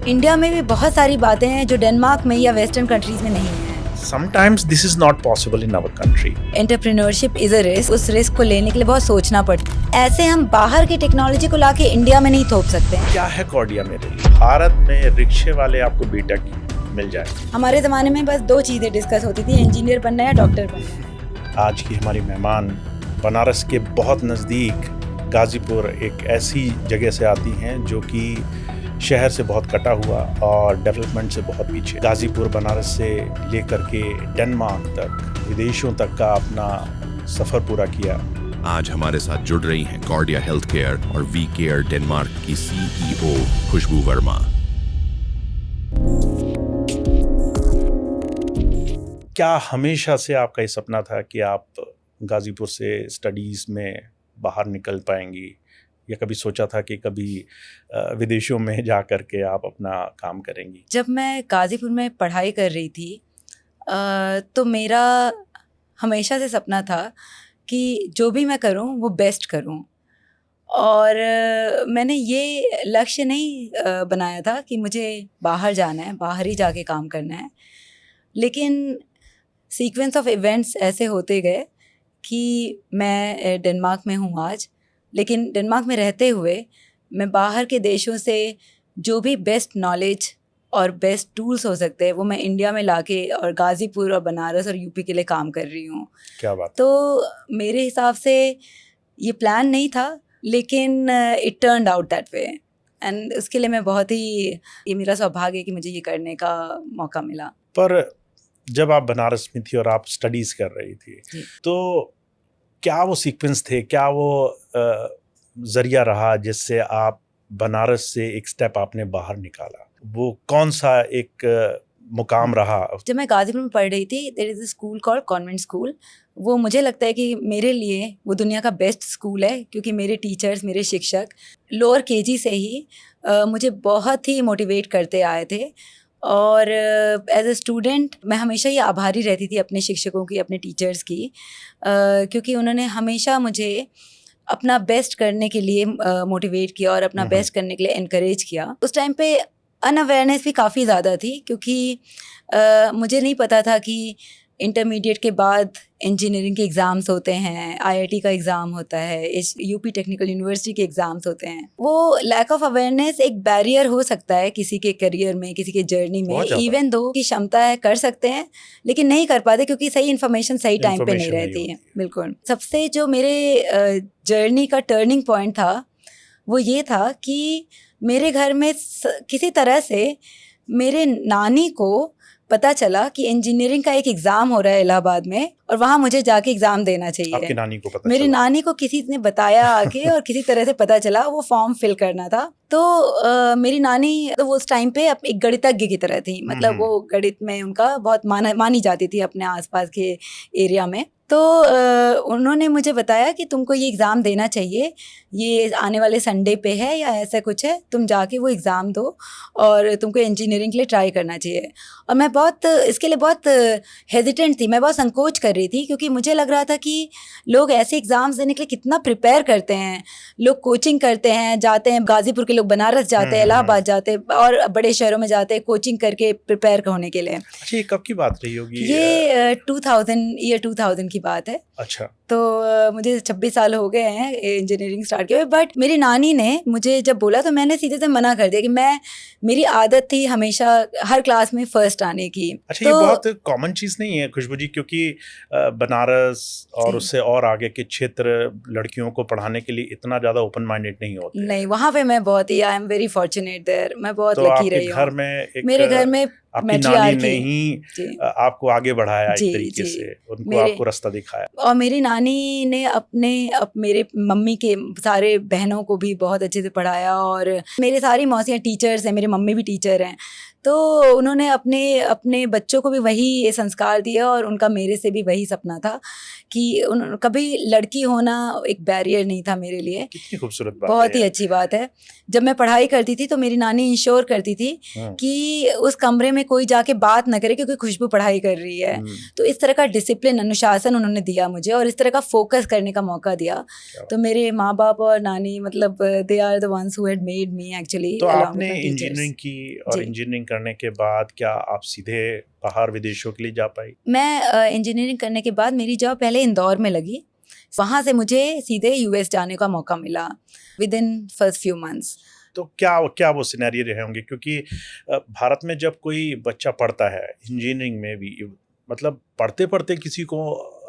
India में भी बहुत सारी बातें हैं जो डेनमार्क में या वेस्टर्न कंट्रीज में नहीं है। Sometimes this is not possible in our country. Entrepreneurship is a risk. उस रिस्क को लेने के लिए बहुत सोचना पड़ता है। ऐसे हम बाहर की टेक्नोलॉजी को लाके इंडिया में नहीं थोप सकते हैं। क्या है कॉर्डिया मेरे लिए? भारत में रिक्शे वाले आपको बीटेक मिल जाए। हमारे ज़माने में बस दो चीज़ें डिस्कस होती थी, इंजीनियर बनना है या डॉक्टर बनना है। आज की हमारी मेहमान बनारस के बहुत नज़दीक गाज़ीपुर एक ऐसी जगह से आती हैं जो कि शहर से बहुत कटा हुआ और डेवलपमेंट से बहुत पीछे। गाज़ीपुर बनारस से लेकर के डेनमार्क तक, विदेशों तक का अपना सफ़र पूरा किया। आज हमारे साथ जुड़ रही हैं कॉर्डिया हेल्थ केयर और वी केयर डेनमार्क की CEO खुशबू वर्मा। क्या हमेशा से आपका ये सपना था कि आप गाज़ीपुर से स्टडीज़ में बाहर निकल पाएंगी, या कभी सोचा था कि कभी विदेशों में जा कर के आप अपना काम करेंगी? जब मैं गाज़ीपुर में पढ़ाई कर रही थी तो मेरा हमेशा से सपना था कि जो भी मैं करूं वो बेस्ट करूं। और मैंने ये लक्ष्य नहीं बनाया था कि मुझे बाहर जाना है, बाहर ही जाके काम करना है। लेकिन सीक्वेंस ऑफ इवेंट्स ऐसे होते गए कि मैं डेनमार्क में हूँ आज, लेकिन डेनमार्क में रहते हुए मैं बाहर के देशों से जो भी बेस्ट नॉलेज और बेस्ट टूल्स हो सकते हैं वो मैं इंडिया में लाके और गाज़ीपुर और बनारस और यूपी के लिए काम कर रही हूँ। क्या बात। तो मेरे हिसाब से ये प्लान नहीं था, लेकिन it turned out that way and उसके लिए मैं बहुत ही, ये मेरा सौभाग्य है कि मुझे ये करने का मौका मिला। पर जब आप बनारस में थी और आप स्टडीज़ कर रही थी, तो क्या वो सीक्वेंस थे, क्या वो ज़रिया रहा जिससे आप बनारस से एक स्टेप आपने बाहर निकाला? वो कौन सा एक मुकाम रहा? जब मैं गाज़ीपुर में पढ़ रही थी, there is a school called convent school. वो मुझे लगता है कि मेरे लिए वो दुनिया का बेस्ट स्कूल है, क्योंकि मेरे टीचर्स, मेरे शिक्षक लोअर केजी से ही मुझे बहुत ही मोटिवेट करते आए थे। और एज अ स्टूडेंट मैं हमेशा ही आभारी रहती थी अपने शिक्षकों की, अपने टीचर्स की, क्योंकि उन्होंने हमेशा मुझे अपना बेस्ट करने के लिए मोटिवेट किया और अपना बेस्ट करने के लिए इनकरेज किया। उस टाइम पे अनअवेयरनेस भी काफ़ी ज़्यादा थी, क्योंकि मुझे नहीं पता था कि इंटरमीडिएट के बाद इंजीनियरिंग के एग्ज़ाम्स होते हैं, IIT का एग्ज़ाम होता है, यूपी टेक्निकल यूनिवर्सिटी के एग्ज़ाम्स होते हैं। वो लैक ऑफ अवेयरनेस एक बैरियर हो सकता है किसी के करियर में, किसी के जर्नी में। इवन दो की क्षमता है, कर सकते हैं, लेकिन नहीं कर पाते क्योंकि सही इन्फॉर्मेशन सही टाइम पे नहीं रहती है। बिल्कुल। सबसे जो मेरे जर्नी का टर्निंग पॉइंट था वो ये था कि मेरे घर में किसी तरह से मेरे नानी को पता चला कि इंजीनियरिंग का एक एग्ज़ाम हो रहा है इलाहाबाद में और वहाँ मुझे जाके एग्ज़ाम देना चाहिए। आपकी नानी को पता मेरी चला? नानी को किसी ने बताया आके और किसी तरह से पता चला, वो फॉर्म फिल करना था। तो मेरी नानी तो वो उस टाइम पे एक गणितज्ञ की तरह थी, मतलब वो गणित में उनका बहुत मानी जाती थी अपने आसपास के एरिया में। तो उन्होंने मुझे बताया कि तुमको ये एग्ज़ाम देना चाहिए, ये आने वाले संडे पे है या ऐसा कुछ है, तुम जाके वो एग्ज़ाम दो और तुमको इंजीनियरिंग के लिए ट्राई करना चाहिए। और मैं बहुत इसके लिए बहुत हेजिटेंट थी, मैं बहुत संकोच कर रही थी, क्योंकि मुझे लग रहा था कि लोग ऐसे एग्ज़ाम्स देने के लिए कितना प्रिपेयर करते हैं, लोग कोचिंग करते हैं, जाते हैं, गाज़ीपुर के लोग बनारस जाते हैं, इलाहाबाद जाते हैं और बड़े शहरों में जाते हैं कोचिंग करके प्रिपेयर होने के लिए। अच्छा, ये कब की बात रही होगी? ये 2000 की बात है। अच्छा। तो मुझे 26 साल हो गए हैं इंजीनियरिंग स्टार्ट किए हुए। बट मेरी नानी ने मुझे जब बोला तो मैंने सीधे से मना कर दिया कि मेरी आदत थी हमेशा हर क्लास में फर्स्ट आने की। अच्छा, तो ये बहुत कॉमन चीज़ नहीं है खुशबू जी, क्योंकि बनारस और उससे और आगे के क्षेत्र लड़कियों को पढ़ाने के लिए इतना ज़्यादा ओपन माइंडेड नहीं होते। नहीं, वहाँ पे मैं बहुत ही, I am very fortunate there, मैं बहुत लकी रही हूँ। मेरे घर में आपकी नानी ने ही आपको आगे बढ़ाया, एक तरीके से उनको आपको रास्ता दिखाया। और मेरी नानी ने मेरे मम्मी के सारे बहनों को भी बहुत अच्छे से पढ़ाया, और मेरे सारी मौसियाँ टीचर्स हैं, मेरी मम्मी भी टीचर हैं, तो उन्होंने अपने बच्चों को भी वही संस्कार दिया और उनका मेरे से भी वही सपना था कि कभी लड़की होना एक बैरियर नहीं था मेरे लिए। कितनी खूबसूरत बात, बहुत ही अच्छी बात है। जब मैं पढ़ाई करती थी तो मेरी नानी इंश्योर करती थी कि उस कमरे में कोई जाके बात ना करे क्योंकि खुशबू पढ़ाई कर रही है। तो इस तरह का डिसिप्लिन, अनुशासन उन्होंने दिया मुझे और इस तरह का फोकस करने का मौका दिया। तो मेरे माँ बाप और नानी मतलब they are the ones who had made me actually. तो आपने इंजीनियरिंग की और इंजीनियरिंग करने के बाद क्या आप सीधे बाहर विदेशों के लिए जा पाई? मैं इंजीनियरिंग करने के बाद मेरी जॉब पहले इंदौर में लगी, वहाँ से मुझे सीधे यूएस जाने का मौका मिला with in first few months. तो क्या वो सिनेरियो रहे होंगे, क्योंकि भारत में जब कोई बच्चा पढ़ता है इंजीनियरिंग में भी, मतलब पढ़ते पढ़ते किसी को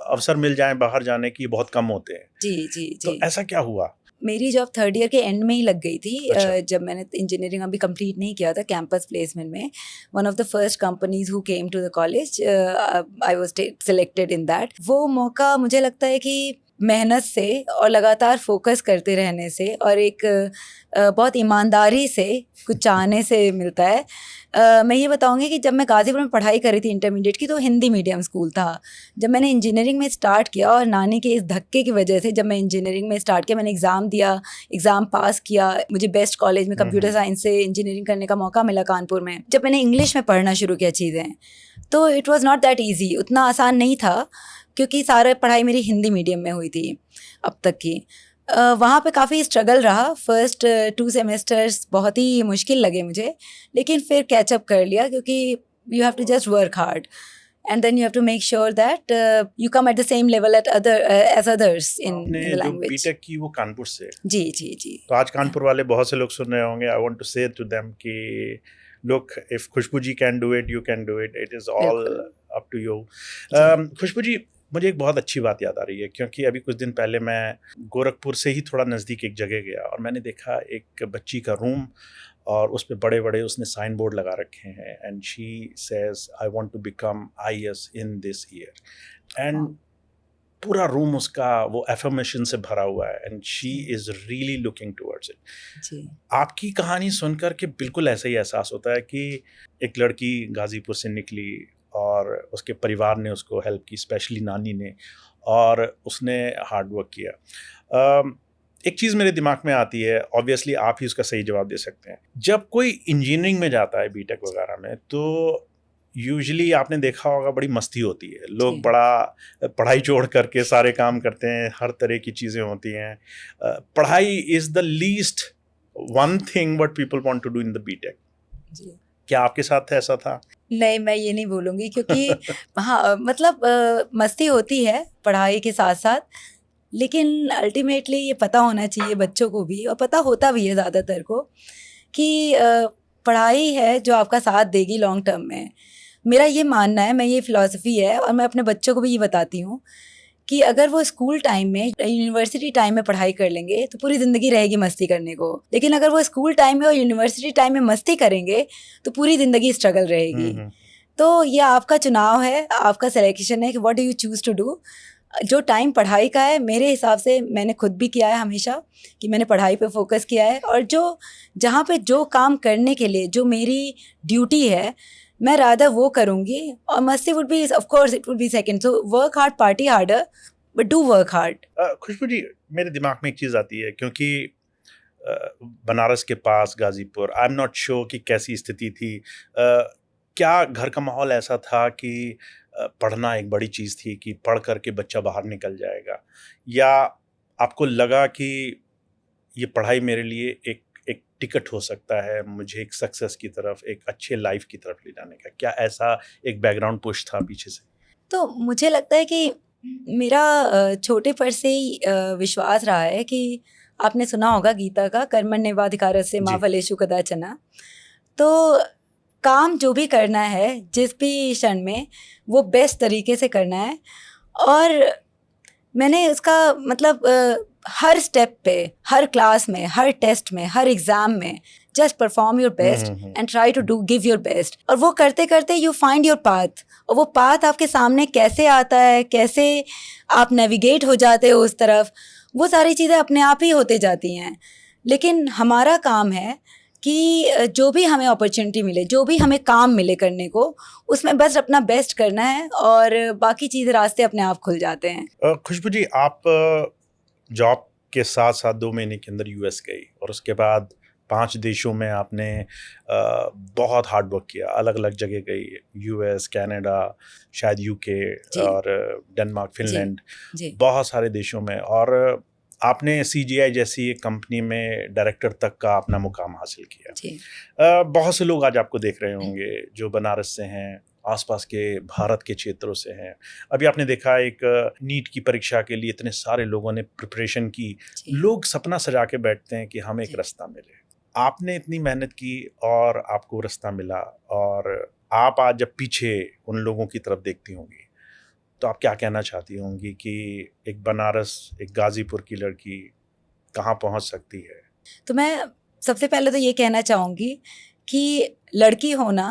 अवसर मिल जाए बाहर जाने की बहुत कम होते हैं। जी जी जी। तो ऐसा क्या हुआ? मेरी जॉब थर्ड ईयर के एंड में ही लग गई थी। अच्छा। जब मैंने इंजीनियरिंग अभी कंप्लीट नहीं किया था, कैंपस प्लेसमेंट में one of the first companies who came to the college, I was selected in that. वो मौका मुझे लगता है कि मेहनत से और लगातार फोकस करते रहने से और एक बहुत ईमानदारी से, कुछ चाहने से मिलता है। मैं ये बताऊंगी कि जब मैं गाज़ीपुर में पढ़ाई करी थी इंटरमीडिएट की, तो हिंदी मीडियम स्कूल था। जब मैंने इंजीनियरिंग में स्टार्ट किया और नानी के इस धक्के की वजह से जब मैं इंजीनियरिंग में स्टार्ट किया, मैंने एग्ज़ाम दिया, एग्ज़ाम पास किया, मुझे बेस्ट कॉलेज में कंप्यूटर साइंस से इंजीनियरिंग करने का मौका मिला कानपुर में। जब मैंने इंग्लिश में पढ़ना शुरू किया चीज़ें, तो it was not that easy, उतना आसान नहीं था क्योंकि सारा पढ़ाई मेरी हिंदी मीडियम में हुई थी अब तक की। वहाँ पे काफ़ी स्ट्रगल रहा। फर्स्ट 2 सेमेस्टर्स बहुत ही मुश्किल लगे मुझे, लेकिन फिर कैचअप कर लिया क्योंकि you have to just work hard and then you have to make sure that you come at the same level at as others in the language. B Tech की वो कानपुर से? जी जी जी। तो आज कानपुर वाले बहुत से लोग सुन रहे होंगे। I want to say to them कि look, if Khushboo ji can do it, you can do it. It is all up to you. खुशबू जी, मुझे एक बहुत अच्छी बात याद आ रही है, क्योंकि अभी कुछ दिन पहले मैं गोरखपुर से ही थोड़ा नज़दीक एक जगह गया और मैंने देखा एक बच्ची का रूम और उस पे बड़े बड़े उसने साइन बोर्ड लगा रखे हैं, and she says I want to become IAS in this year. And पूरा रूम उसका वो एफर्मेशन से भरा हुआ है and she is really looking towards it. जी। आपकी कहानी सुनकर के बिल्कुल ऐसा ही एहसास होता है कि एक लड़की गाज़ीपुर से निकली और उसके परिवार ने उसको हेल्प की, स्पेशली नानी ने, और उसने हार्ड वर्क किया। एक चीज़ मेरे दिमाग में आती है, ऑब्वियसली आप ही उसका सही जवाब दे सकते हैं। जब कोई इंजीनियरिंग में जाता है बीटेक वगैरह में, तो यूजुअली आपने देखा होगा बड़ी मस्ती होती है, लोग बड़ा पढ़ाई छोड़ करके सारे काम करते हैं, हर तरह की चीज़ें होती हैं। पढ़ाई is the least one thing what people want to do in the B Tech. क्या आपके साथ ऐसा था? नहीं, मैं ये नहीं बोलूँगी क्योंकि हाँ, मतलब मस्ती होती है पढ़ाई के साथ साथ, लेकिन अल्टीमेटली ये पता होना चाहिए बच्चों को भी, और पता होता भी है ज़्यादातर को, कि पढ़ाई है जो आपका साथ देगी लॉन्ग टर्म में। मेरा ये मानना है, मैं ये फ़िलॉसफी है और मैं अपने बच्चों को भी ये बताती हूँ कि अगर वो स्कूल टाइम में, यूनिवर्सिटी टाइम में पढ़ाई कर लेंगे तो पूरी ज़िंदगी रहेगी मस्ती करने को, लेकिन अगर वो स्कूल टाइम में और यूनिवर्सिटी टाइम में मस्ती करेंगे तो पूरी ज़िंदगी स्ट्रगल रहेगी। तो ये आपका चुनाव है, आपका सिलेक्शन है कि what do you choose to do. जो टाइम पढ़ाई का है, मेरे हिसाब से मैंने खुद भी किया है हमेशा कि मैंने पढ़ाई पे फोकस किया है, और जो जहाँ पे जो काम करने के लिए जो मेरी ड्यूटी है, मैं राधा वो करूँगी, और मस्ती would be, of course it would be second. So work hard, party harder, but do work hard. Khushboo ji, मेरे दिमाग में एक चीज़ आती है, क्योंकि बनारस के पास Ghazipur, I am not sure कि कैसी स्थिति थी। क्या घर का माहौल ऐसा था कि पढ़ना एक बड़ी चीज़ थी, कि पढ़ करके बच्चा बाहर निकल जाएगा, या आपको लगा कि ये पढ़ाई मेरे लिए एक टिकट हो सकता है मुझे एक सक्सेस की तरफ, एक अच्छे लाइफ की तरफ ले जाने का? क्या ऐसा एक बैकग्राउंड पुश था पीछे से? तो मुझे लगता है कि मेरा छोटे पर से ही विश्वास रहा है कि आपने सुना होगा गीता का, कर्मण्येवाधिकारस्ते मा फलेषु कदाचन। तो काम जो भी करना है जिस भी क्षण में, वो बेस्ट तरीके से करना है, और मैंने उसका मतलब हर स्टेप पे, हर क्लास में, हर टेस्ट में, हर एग्ज़ाम में just perform your best and try to do give your best. और वो करते करते यू फाइंड योर पाथ, और वो पाथ आपके सामने कैसे आता है, कैसे आप नेविगेट हो जाते हो उस तरफ, वो सारी चीज़ें अपने आप ही होते जाती हैं। लेकिन हमारा काम है कि जो भी हमें अपॉर्चुनिटी मिले, जो भी हमें काम मिले करने को, उसमें बस अपना बेस्ट करना है, और बाकी चीज़ें रास्ते अपने आप खुल जाते हैं। खुशबू जी, आप जॉब के साथ साथ 2 महीने के अंदर US गई, और उसके बाद 5 देशों में आपने बहुत हार्ड वर्क किया, अलग अलग जगह गई, यूएस, कनाडा, शायद यूके जी। और डेनमार्क, फिनलैंड, जी बहुत सारे देशों में, और आपने सीजीआई जैसी एक कंपनी में डायरेक्टर तक का अपना मुकाम हासिल किया। जी बहुत से लोग आज आपको देख रहे होंगे जो बनारस से हैं, आसपास के भारत के क्षेत्रों से हैं। अभी आपने देखा एक नीट की परीक्षा के लिए इतने सारे लोगों ने प्रिपरेशन की। जी लोग सपना सजा के बैठते हैं कि हमें एक जी। रास्ता मिले। आपने इतनी मेहनत की और आपको रास्ता मिला, और आप आज जब पीछे उन लोगों की तरफ देखती होंगी तो आप क्या कहना चाहती होंगी कि एक बनारस, एक गाजीपुर की लड़की कहाँ पहुँच सकती है? तो मैं सबसे पहले तो ये कहना चाहूँगी कि लड़की होना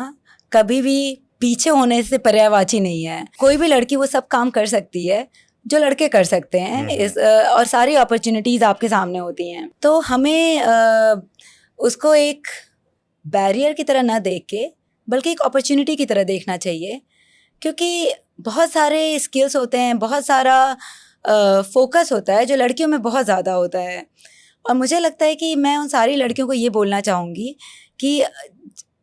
कभी भी पीछे होने से पर्यायवाची नहीं है। कोई भी लड़की वो सब काम कर सकती है जो लड़के कर सकते हैं, और सारी अपॉर्चुनिटीज़ आपके सामने होती हैं। तो हमें उसको एक बैरियर की तरह ना देख के बल्कि एक अपॉर्चुनिटी की तरह देखना चाहिए, क्योंकि बहुत सारे स्किल्स होते हैं, बहुत सारा फोकस होता है जो लड़कियों में बहुत ज़्यादा होता है। और मुझे लगता है कि मैं उन सारी लड़कियों को ये बोलना चाहूँगी कि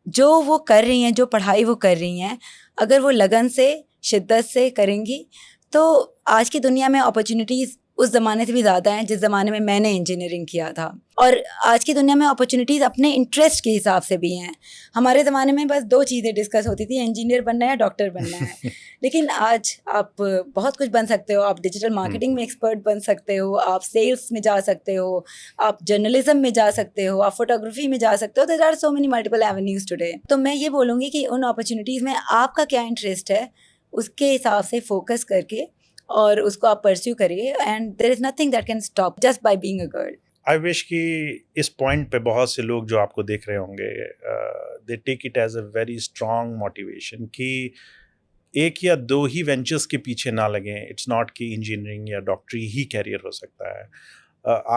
जो वो कर रही हैं, जो पढ़ाई वो कर रही हैं, अगर वो लगन से, शिद्दत से करेंगी तो आज की दुनिया में अपॉर्चुनिटीज़ उस ज़माने से भी ज़्यादा हैं जिस ज़माने में मैंने इंजीनियरिंग किया था। और आज की दुनिया में अपॉर्चुनिटीज़ अपने इंटरेस्ट के हिसाब से भी हैं। हमारे ज़माने में बस 2 चीज़ें डिस्कस होती थी, इंजीनियर बनना है या डॉक्टर बनना है। लेकिन आज आप बहुत कुछ बन सकते हो। आप डिजिटल मार्केटिंग में एक्सपर्ट बन सकते हो, आप सेल्स में जा सकते हो, आप जर्नलिज्म में जा सकते हो, आप फोटोग्राफी में जा सकते हो। There are so many multiple avenues today. तो मैं ये बोलूँगी कि उन अपॉर्चुनिटीज़ में आपका क्या इंटरेस्ट है, उसके हिसाब से फोकस करके और उसको आप परस्यू करिए, and there is nothing that can stop just by being a girl. I wish कि इस पॉइंट पे बहुत से लोग जो आपको देख रहे होंगे, they take it as a very strong motivation कि 1 या 2 ही वेंचर्स के पीछे ना लगें। इट्स नॉट कि इंजीनियरिंग या डॉक्टरी ही कैरियर हो सकता है।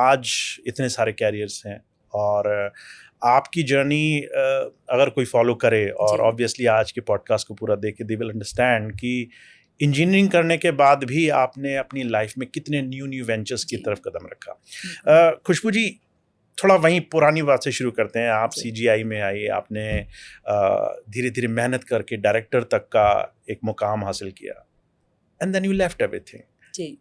आज इतने सारे कैरियर्स हैं, और आपकी जर्नी अगर कोई फॉलो करे, और जी। ऑब्वियसली आज के पॉडकास्ट को पूरा देखे, दे विल अंडरस्टैंड कि इंजीनियरिंग करने के बाद भी आपने अपनी लाइफ में कितने न्यू वेंचर्स की जी। तरफ कदम रखा। खुशबू जी, थोड़ा वहीं पुरानी बात से शुरू करते हैं। आप जी। सीजीआई में आई, आपने धीरे धीरे मेहनत करके डायरेक्टर तक का एक मुकाम हासिल किया, and then you left everything. जी।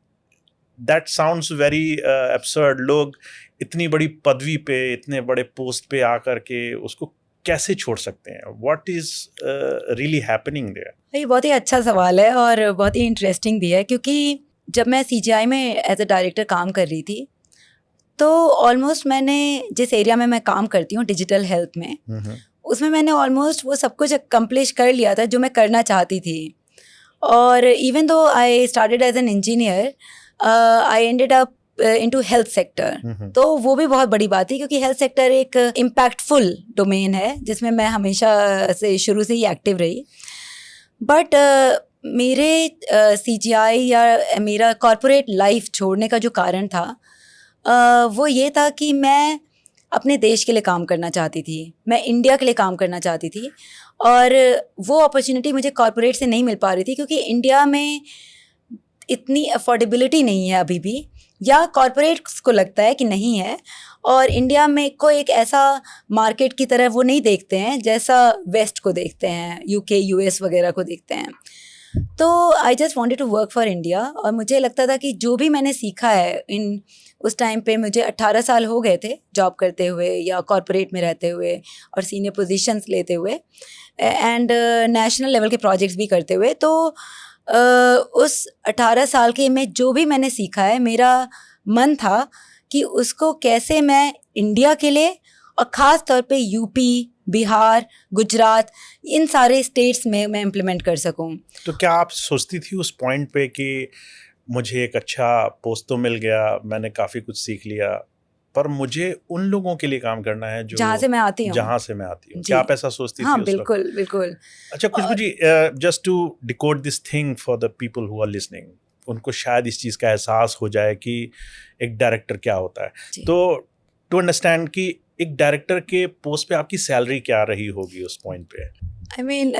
That sounds very absurd. लोग इतनी बड़ी पदवी पे, इतने बड़े पोस्ट पे आकर के उसको कैसे छोड़ सकते हैं? What is really happening there? ये बहुत ही अच्छा सवाल है और बहुत ही इंटरेस्टिंग भी है, क्योंकि जब मैं सीजीआई में एज अ डायरेक्टर काम कर रही थी तो ऑलमोस्ट मैंने जिस एरिया में मैं काम करती हूँ, डिजिटल हेल्थ में, उसमें मैंने ऑलमोस्ट वो सब कुछ अकम्प्लिश कर लिया था जो मैं करना चाहती थी। और even though I started as an engineer, I ended up into health sector. तो वो भी बहुत बड़ी बात थी, क्योंकि हेल्थ सेक्टर एक इम्पैक्टफुल डोमेन है जिसमें मैं हमेशा से शुरू से ही एक्टिव रही। बट मेरे सीजीआई या मेरा कॉर्पोरेट लाइफ छोड़ने का जो कारण था वो ये था कि मैं अपने देश के लिए काम करना चाहती थी, मैं इंडिया के लिए काम करना चाहती थी, और वो अपॉर्चुनिटी मुझे कॉर्पोरेट से नहीं मिल पा रही थी, क्योंकि इंडिया में इतनी अफोर्डेबिलिटी नहीं है अभी भी, या कॉर्पोरेट्स को लगता है कि नहीं है, और इंडिया में को एक ऐसा मार्केट की तरह वो नहीं देखते हैं जैसा वेस्ट को देखते हैं, यूके, यूएस वगैरह को देखते हैं। तो I just wanted to work for India, और मुझे लगता था कि जो भी मैंने सीखा है इन उस टाइम पे, मुझे 18 साल हो गए थे जॉब करते हुए या कॉर्पोरेट में रहते हुए और सीनियर पोजीशंस लेते हुए एंड नेशनल लेवल के प्रोजेक्ट्स भी करते हुए। तो उस 18 साल के में जो भी मैंने सीखा है, मेरा मन था कि उसको कैसे मैं इंडिया के लिए और ख़ास तौर पे यूपी, बिहार, गुजरात, इन सारे स्टेट्स में मैं इम्प्लीमेंट कर सकूं। तो क्या आप सोचती थी उस पॉइंट पे कि मुझे एक अच्छा पोस्ट तो मिल गया, मैंने काफ़ी कुछ सीख लिया, पर मुझे उन लोगों के लिए काम करना है जो जहाँ से मैं आती हूँ, क्या आप ऐसा सोचती हाँ, थी उस बिल्कुल वक्त? बिल्कुल। अच्छा Khushboo ji, just to decode this thing for the people who are listening, उनको शायद इस चीज़ का एहसास हो जाए कि एक डायरेक्टर क्या होता है। तो टू अंडरस्टैंड कि एक डायरेक्टर के पोस्ट पे आपकी सैलरी क्या रही होगी उस पॉइंट पे? आई मीन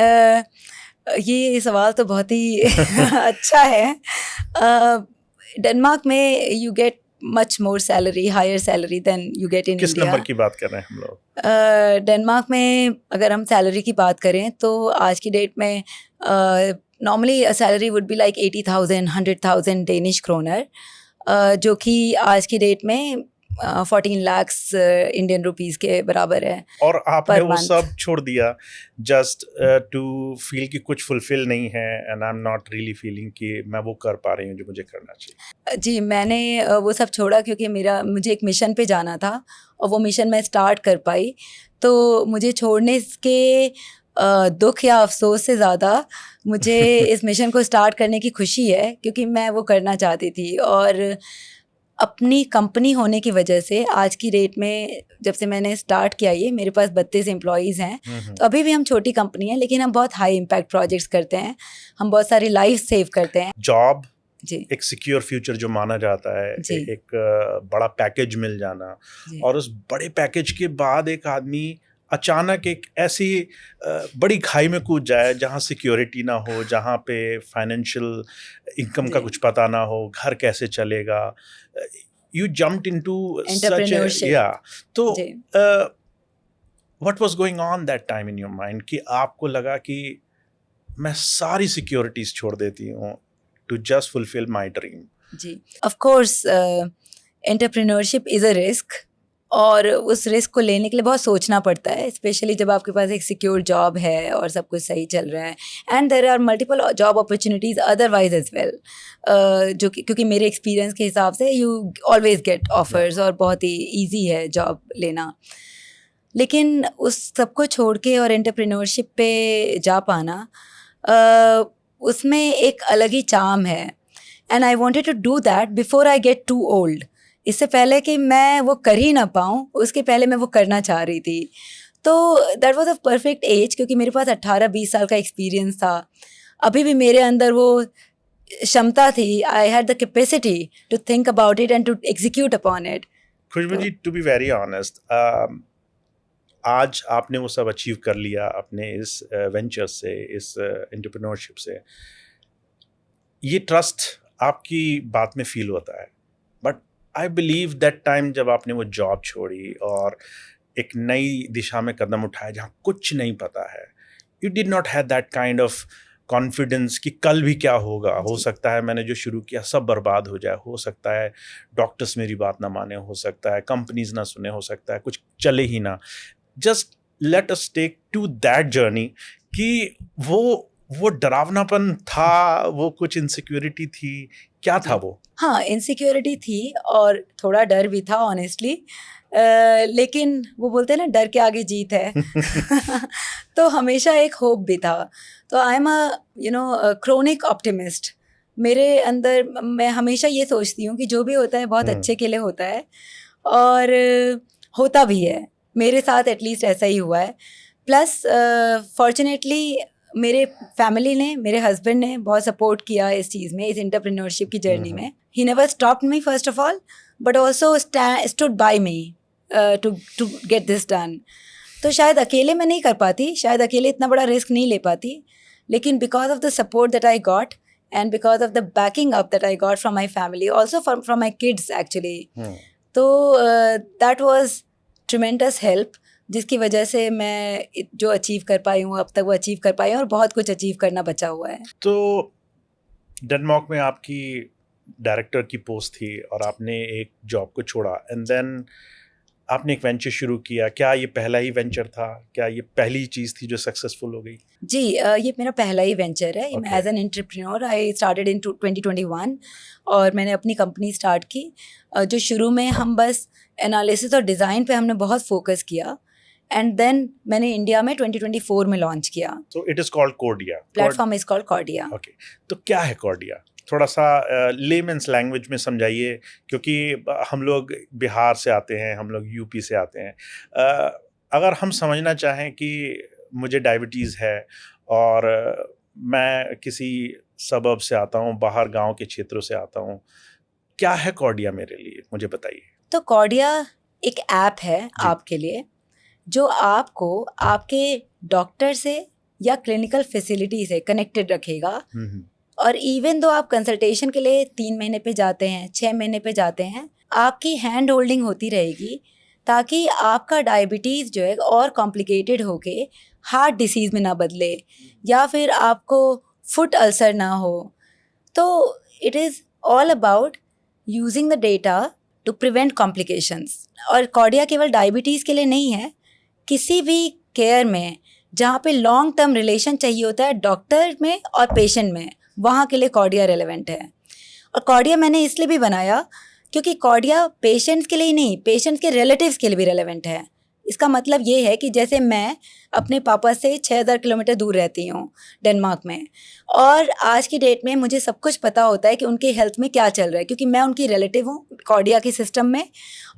ये सवाल तो बहुत ही अच्छा है। डेनमार्क में you get much more salary, higher salary than you get in किस India. नंबर की बात कर रहे हैं हम लोग? डेनमार्क में अगर हम सैलरी की बात करें तो आज की डेट में normally salary would be like 80,000 100,000 Danish kroner, जो कि आज की डेट में 14 lakhs इंडियन रुपीस के बराबर है. और आपने per वो month. सब छोड़ दिया जस्ट टू फील कि कुछ फुलफिल नहीं है and I am not really feeling कि मैं वो कर पा रही हूँ जो मुझे करना चाहिए. जी, मैंने वो सब छोड़ा क्योंकि मुझे एक मिशन पे जाना था और वो मिशन मैं स्टार्ट कर पाई. तो मुझे छोड़ने के दुख या अफसोस से ज़्यादा मुझे इस मिशन को स्टार्ट करने की खुशी है, क्योंकि मैं वो करना चाहती थी. और अपनी कंपनी होने की वजह से आज की डेट में जब से मैंने स्टार्ट किया ये, मेरे पास 32 एम्प्लॉयज़ हैं. तो अभी भी हम छोटी कंपनी है, लेकिन हम बहुत हाई इम्पैक्ट प्रोजेक्ट्स करते हैं. हम बहुत सारी लाइफ सेव करते हैं. जॉब, जी एक सिक्योर फ्यूचर जो माना जाता है, जी. एक बड़ा पैकेज मिल जाना, जी. और उस बड़े पैकेज के बाद एक आदमी अचानक एक ऐसी बड़ी खाई में कूद जाए जहाँ सिक्योरिटी ना हो, जहाँ पे फाइनेंशियल इनकम का जी. कुछ पता ना हो, घर कैसे चलेगा. You jumped into such Entrepreneurship. या तो जी. What was going on that time in your mind कि आपको लगा कि मैं सारी सिक्योरिटीज छोड़ देती हूँ to just fulfil my dream. जी, of course entrepreneurship is a risk, और उस रिस्क को लेने के लिए बहुत सोचना पड़ता है, स्पेशली जब आपके पास एक सिक्योर जॉब है और सब कुछ सही चल रहा है. And there are multiple job opportunities otherwise as well, जो कि क्योंकि मेरे एक्सपीरियंस के हिसाब से यू ऑलवेज गेट ऑफर्स और बहुत ही ईजी है जॉब लेना. लेकिन उस सब को छोड़ के और एंटरप्रेन्योरशिप पे जा पाना, उसमें एक अलग ही चार्म है. And I wanted to do that before I get too old. इससे पहले कि मैं वो कर ही ना पाऊँ, उसके पहले मैं वो करना चाह रही थी. तो that was a perfect age, क्योंकि मेरे पास 18-20 साल का एक्सपीरियंस था. अभी भी मेरे अंदर वो क्षमता थी. I had the capacity to think about it and to execute upon it. Khushboo ji, to be very honest, आज आपने वो सब अचीव कर लिया अपने इस वेंचर से, इस एंटरप्रेन्योरशिप से. ये ट्रस्ट आपकी बात में फील होता है, but I believe that time जब आपने वो जॉब छोड़ी और एक नई दिशा में कदम उठाया जहाँ कुछ नहीं पता है, you did not have that kind of confidence कि कल भी क्या होगा. हो सकता है मैंने जो शुरू किया सब बर्बाद हो जाए, हो सकता है डॉक्टर्स मेरी बात ना माने, हो सकता है कंपनीज ना सुने, हो सकता है कुछ चले ही ना. Just let us take to that journey कि वो डरावनापन था, वो कुछ इनसिक्योरिटी थी, क्या था वो? हाँ, इनसिक्योरिटी थी और थोड़ा डर भी था ऑनेस्टली, लेकिन वो बोलते हैं ना, डर के आगे जीत है. तो हमेशा एक होप भी था. तो I am a chronic optimist. मेरे अंदर मैं हमेशा ये सोचती हूँ कि जो भी होता है बहुत अच्छे के लिए होता है, और होता भी है. मेरे साथ एटलीस्ट ऐसा ही हुआ है. प्लस फॉर्चुनेटली मेरे फैमिली ने, मेरे हस्बैंड ने बहुत सपोर्ट किया इस चीज़ में, इस एंटरप्रेन्योरशिप की जर्नी में. He never stopped me first of all, but also stood by me to get this done. तो शायद अकेले मैं नहीं कर पाती, शायद अकेले इतना बड़ा रिस्क नहीं ले पाती, लेकिन because of the support that I got and because of the banking up that I got from my family, also from my kids actually. तो दैट वॉज ट्रिमेंडस हेल्प, जिसकी वजह से मैं जो अचीव कर पाई हूँ अब तक, वो अचीव कर पाई हूँ, और बहुत कुछ अचीव करना बचा हुआ है. तो डेनमार्क में आपकी डायरेक्टर की पोस्ट थी और आपने एक जॉब को छोड़ा एंड देन आपने एक वेंचर शुरू किया. क्या ये पहला ही वेंचर था? क्या ये पहली चीज़ थी जो सक्सेसफुल हो गई? जी, ये मेरा पहला ही वेंचर है. Okay. As an entrepreneur I started in 2021 और मैंने अपनी कंपनी स्टार्ट की. जो शुरू में हम बस एनालिसिस और डिज़ाइन पे हमने बहुत फोकस किया, एंड देन मैंने इंडिया में 2024 में लॉन्च किया. So it is called Cordia. Platform is called Cordia. Okay. तो क्या है कॉर्डिया? थोड़ा सा लेमेंस लैंग्वेज में समझाइए, क्योंकि हम लोग बिहार से आते हैं, हम लोग यूपी से आते हैं. अगर हम समझना चाहें कि मुझे डायबिटीज़ है और मैं किसी सबब से आता हूँ, बाहर गांव के क्षेत्रों से आता हूँ, क्या है कॉर्डिया मेरे लिए, मुझे बताइए. तो कॉर्डिया एक ऐप है आपके लिए, जो आपको आपके डॉक्टर से या क्लिनिकल फैसिलिटी से कनेक्टेड रखेगा और इवन दो आप कंसल्टेशन के लिए 3 महीने पे जाते हैं, 6 महीने पे जाते हैं, आपकी हैंड होल्डिंग होती रहेगी ताकि आपका डायबिटीज़ जो है और कॉम्प्लिकेटेड होके हार्ट डिसीज़ में ना बदले या फिर आपको फुट अल्सर ना हो। तो it is all about using the data to prevent complications. और कार्डिया केवल डायबिटीज़ के लिए नहीं है, किसी भी केयर में जहाँ पे लॉन्ग टर्म रिलेशन चाहिए होता है डॉक्टर में और पेशेंट में, वहाँ के लिए कार्डिया रेलेवेंट है। और कार्डिया मैंने इसलिए भी बनाया क्योंकि कार्डिया पेशेंट्स के लिए ही नहीं, पेशेंट्स के रिलेटिव्स के लिए भी रेलेवेंट है। इसका मतलब ये है कि जैसे मैं अपने पापा से 6000 किलोमीटर दूर रहती हूँ डेनमार्क में, और आज की डेट में मुझे सब कुछ पता होता है कि उनके हेल्थ में क्या चल रहा है क्योंकि मैं उनकी रिलेटिव हूँ कार्डिया के सिस्टम में,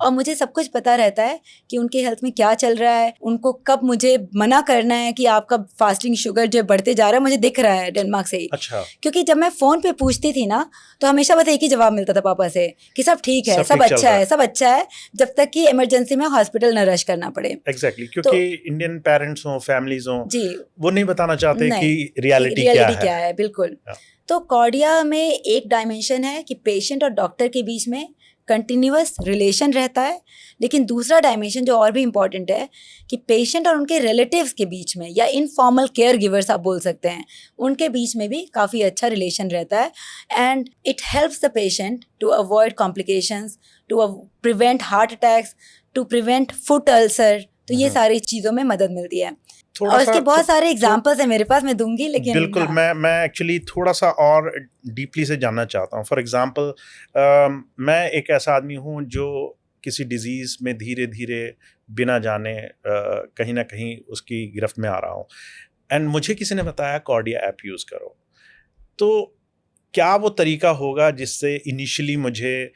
और मुझे सब कुछ पता रहता है कि उनके हेल्थ में क्या चल रहा है, उनको कब मुझे मना करना है कि आपका फास्टिंग शुगर जो बढ़ते जा रहा है, मुझे दिख रहा है डेनमार्क से ही। अच्छा। क्योंकि जब मैं फ़ोन पे पूछती थी ना तो हमेशा बस एक ही जवाब मिलता था पापा से कि सब ठीक है, सब अच्छा है, सब अच्छा है, जब तक कि इमरजेंसी में हॉस्पिटल न रश करना पड़े। एग्जैक्टली, क्योंकि इंडियन पेरेंट्स हों, फैमिलीज हों, जी, वो नहीं बताना चाहते नहीं, कि रियलिटी क्या है। बिल्कुल। हाँ। तो कार्डिया में एक डायमेंशन है कि पेशेंट और डॉक्टर के बीच में कंटिन्यूअस रिलेशन रहता है, लेकिन दूसरा डायमेंशन जो और भी इम्पॉर्टेंट है कि पेशेंट और उनके रिलेटिव्स के बीच में या इनफॉर्मल केयर गिवर्स आप बोल सकते हैं, उनके बीच में भी काफ़ी अच्छा रिलेशन रहता है। And it helps the patient to avoid complications, to prevent heart attacks, to prevent foot ulcer. तो ये सारी चीज़ों में मदद मिलती है। और इसके बहुत सारे एग्जांपल्स हैं मेरे पास, मैं दूंगी, लेकिन बिल्कुल। हाँ। मैं एक्चुअली थोड़ा सा और डीपली से जानना चाहता हूँ। फॉर एग्जांपल, मैं एक ऐसा आदमी हूँ जो किसी डिजीज़ में धीरे धीरे बिना जाने कहीं ना कहीं उसकी गिरफ्त में आ रहा हूँ, एंड मुझे किसी ने बताया कार्डिया ऐप यूज़ करो। तो क्या वो तरीका होगा जिससे इनिशियली मुझे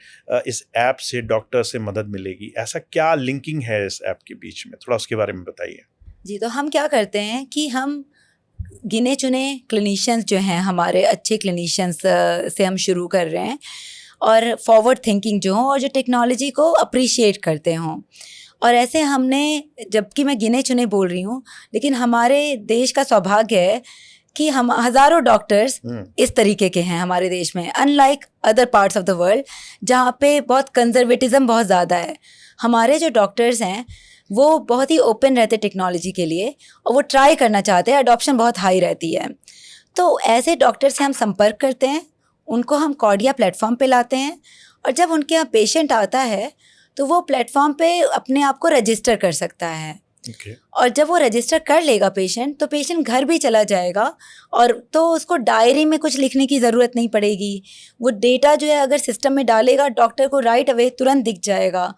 इस ऐप से डॉक्टर से मदद मिलेगी? ऐसा क्या लिंकिंग है इस ऐप के बीच में? थोड़ा उसके बारे में बताइए। जी, तो हम क्या करते हैं कि हम गिने चुने क्लिनिशियंस जो हैं, हमारे अच्छे क्लिनिशियंस से हम शुरू कर रहे हैं, और फॉरवर्ड थिंकिंग जो हों और जो टेक्नोलॉजी को अप्रिशिएट करते हों। और ऐसे हमने, जबकि मैं गिने चुने बोल रही हूँ, लेकिन हमारे देश का सौभाग्य है कि हम हज़ारों डॉक्टर्स इस तरीके के हैं हमारे देश में, unlike other parts of the world जहाँ पे बहुत कंजर्वेटिज़म बहुत ज़्यादा है। हमारे जो डॉक्टर्स हैं वो बहुत ही ओपन रहते टेक्नोलॉजी के लिए, और वो ट्राई करना चाहते हैं, अडॉप्शन बहुत हाई रहती है। तो ऐसे डॉक्टर से हम संपर्क करते हैं, उनको हम कार्डिया प्लेटफॉर्म पे लाते हैं, और जब उनके यहाँ पेशेंट आता है तो वो प्लेटफॉर्म पे अपने आप को रजिस्टर कर सकता है। और जब वो रजिस्टर कर लेगा पेशेंट, तो पेशेंट घर भी चला जाएगा, और तो उसको डायरी में कुछ लिखने की ज़रूरत नहीं पड़ेगी। वो डेटा जो है अगर सिस्टम में डालेगा, डॉक्टर को राइट अवे तुरंत दिख जाएगा।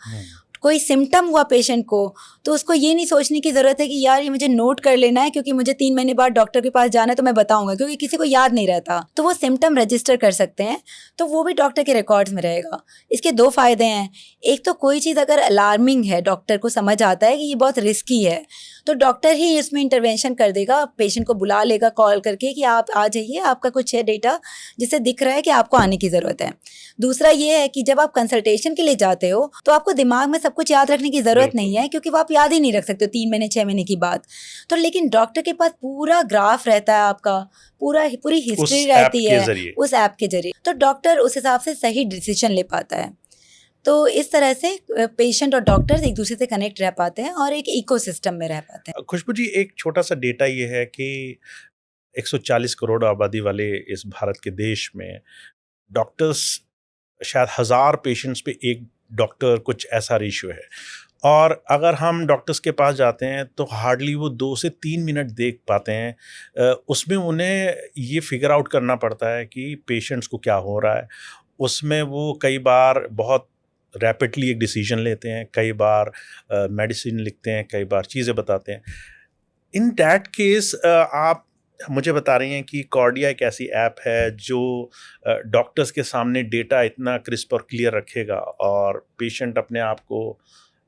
कोई सिम्टम हुआ पेशेंट को तो उसको ये नहीं सोचने की ज़रूरत है कि यार ये मुझे नोट कर लेना है क्योंकि मुझे 3 महीने बाद डॉक्टर के पास जाना है तो मैं बताऊंगा, क्योंकि किसी को याद नहीं रहता। तो वो सिम्टम रजिस्टर कर सकते हैं, तो वो भी डॉक्टर के रिकॉर्ड्स में रहेगा। इसके 2 फ़ायदे हैं। एक तो कोई चीज़ अगर अलार्मिंग है, डॉक्टर को समझ आता है कि ये बहुत रिस्की है, तो डॉक्टर ही इसमें इंटरवेंशन कर देगा, पेशेंट को बुला लेगा कॉल करके कि आप आ जाइए, आपका कुछ है डेटा जिससे दिख रहा है कि आपको आने की ज़रूरत है। दूसरा ये है कि जब आप कंसल्टेशन के लिए जाते हो तो आपको दिमाग में सब कुछ याद रखने की ज़रूरत नहीं है, क्योंकि वो आप याद ही नहीं रख सकते हो 3 महीने 6 महीने की बात। तो लेकिन डॉक्टर के पास पूरा ग्राफ रहता है, आपका पूरी हिस्ट्री रहती है उस ऐप के जरिए, तो डॉक्टर उस हिसाब से सही डिसीजन ले पाता है। तो इस तरह से पेशेंट और डॉक्टर्स एक दूसरे से कनेक्ट रह पाते हैं और एक इकोसिस्टम में रह पाते हैं। खुशबू जी, एक छोटा सा डेटा ये है कि 140 करोड़ आबादी वाले इस भारत के देश में डॉक्टर्स शायद 1000 पेशेंट्स पे एक डॉक्टर, कुछ ऐसा रेशियो है। और अगर हम डॉक्टर्स के पास जाते हैं तो हार्डली वो 2 से 3 मिनट देख पाते हैं। उसमें उन्हें ये फिगर आउट करना पड़ता है कि पेशेंट्स को क्या हो रहा है। उसमें वो कई बार बहुत रैपिडली एक डिसीजन लेते हैं, कई बार मेडिसिन लिखते हैं, कई बार चीज़ें बताते हैं। इन दैट केस आप मुझे बता रही हैं कि कार्डिया एक ऐसी ऐप है जो डॉक्टर्स के सामने डेटा इतना क्रिस्प और क्लियर रखेगा और पेशेंट अपने आप को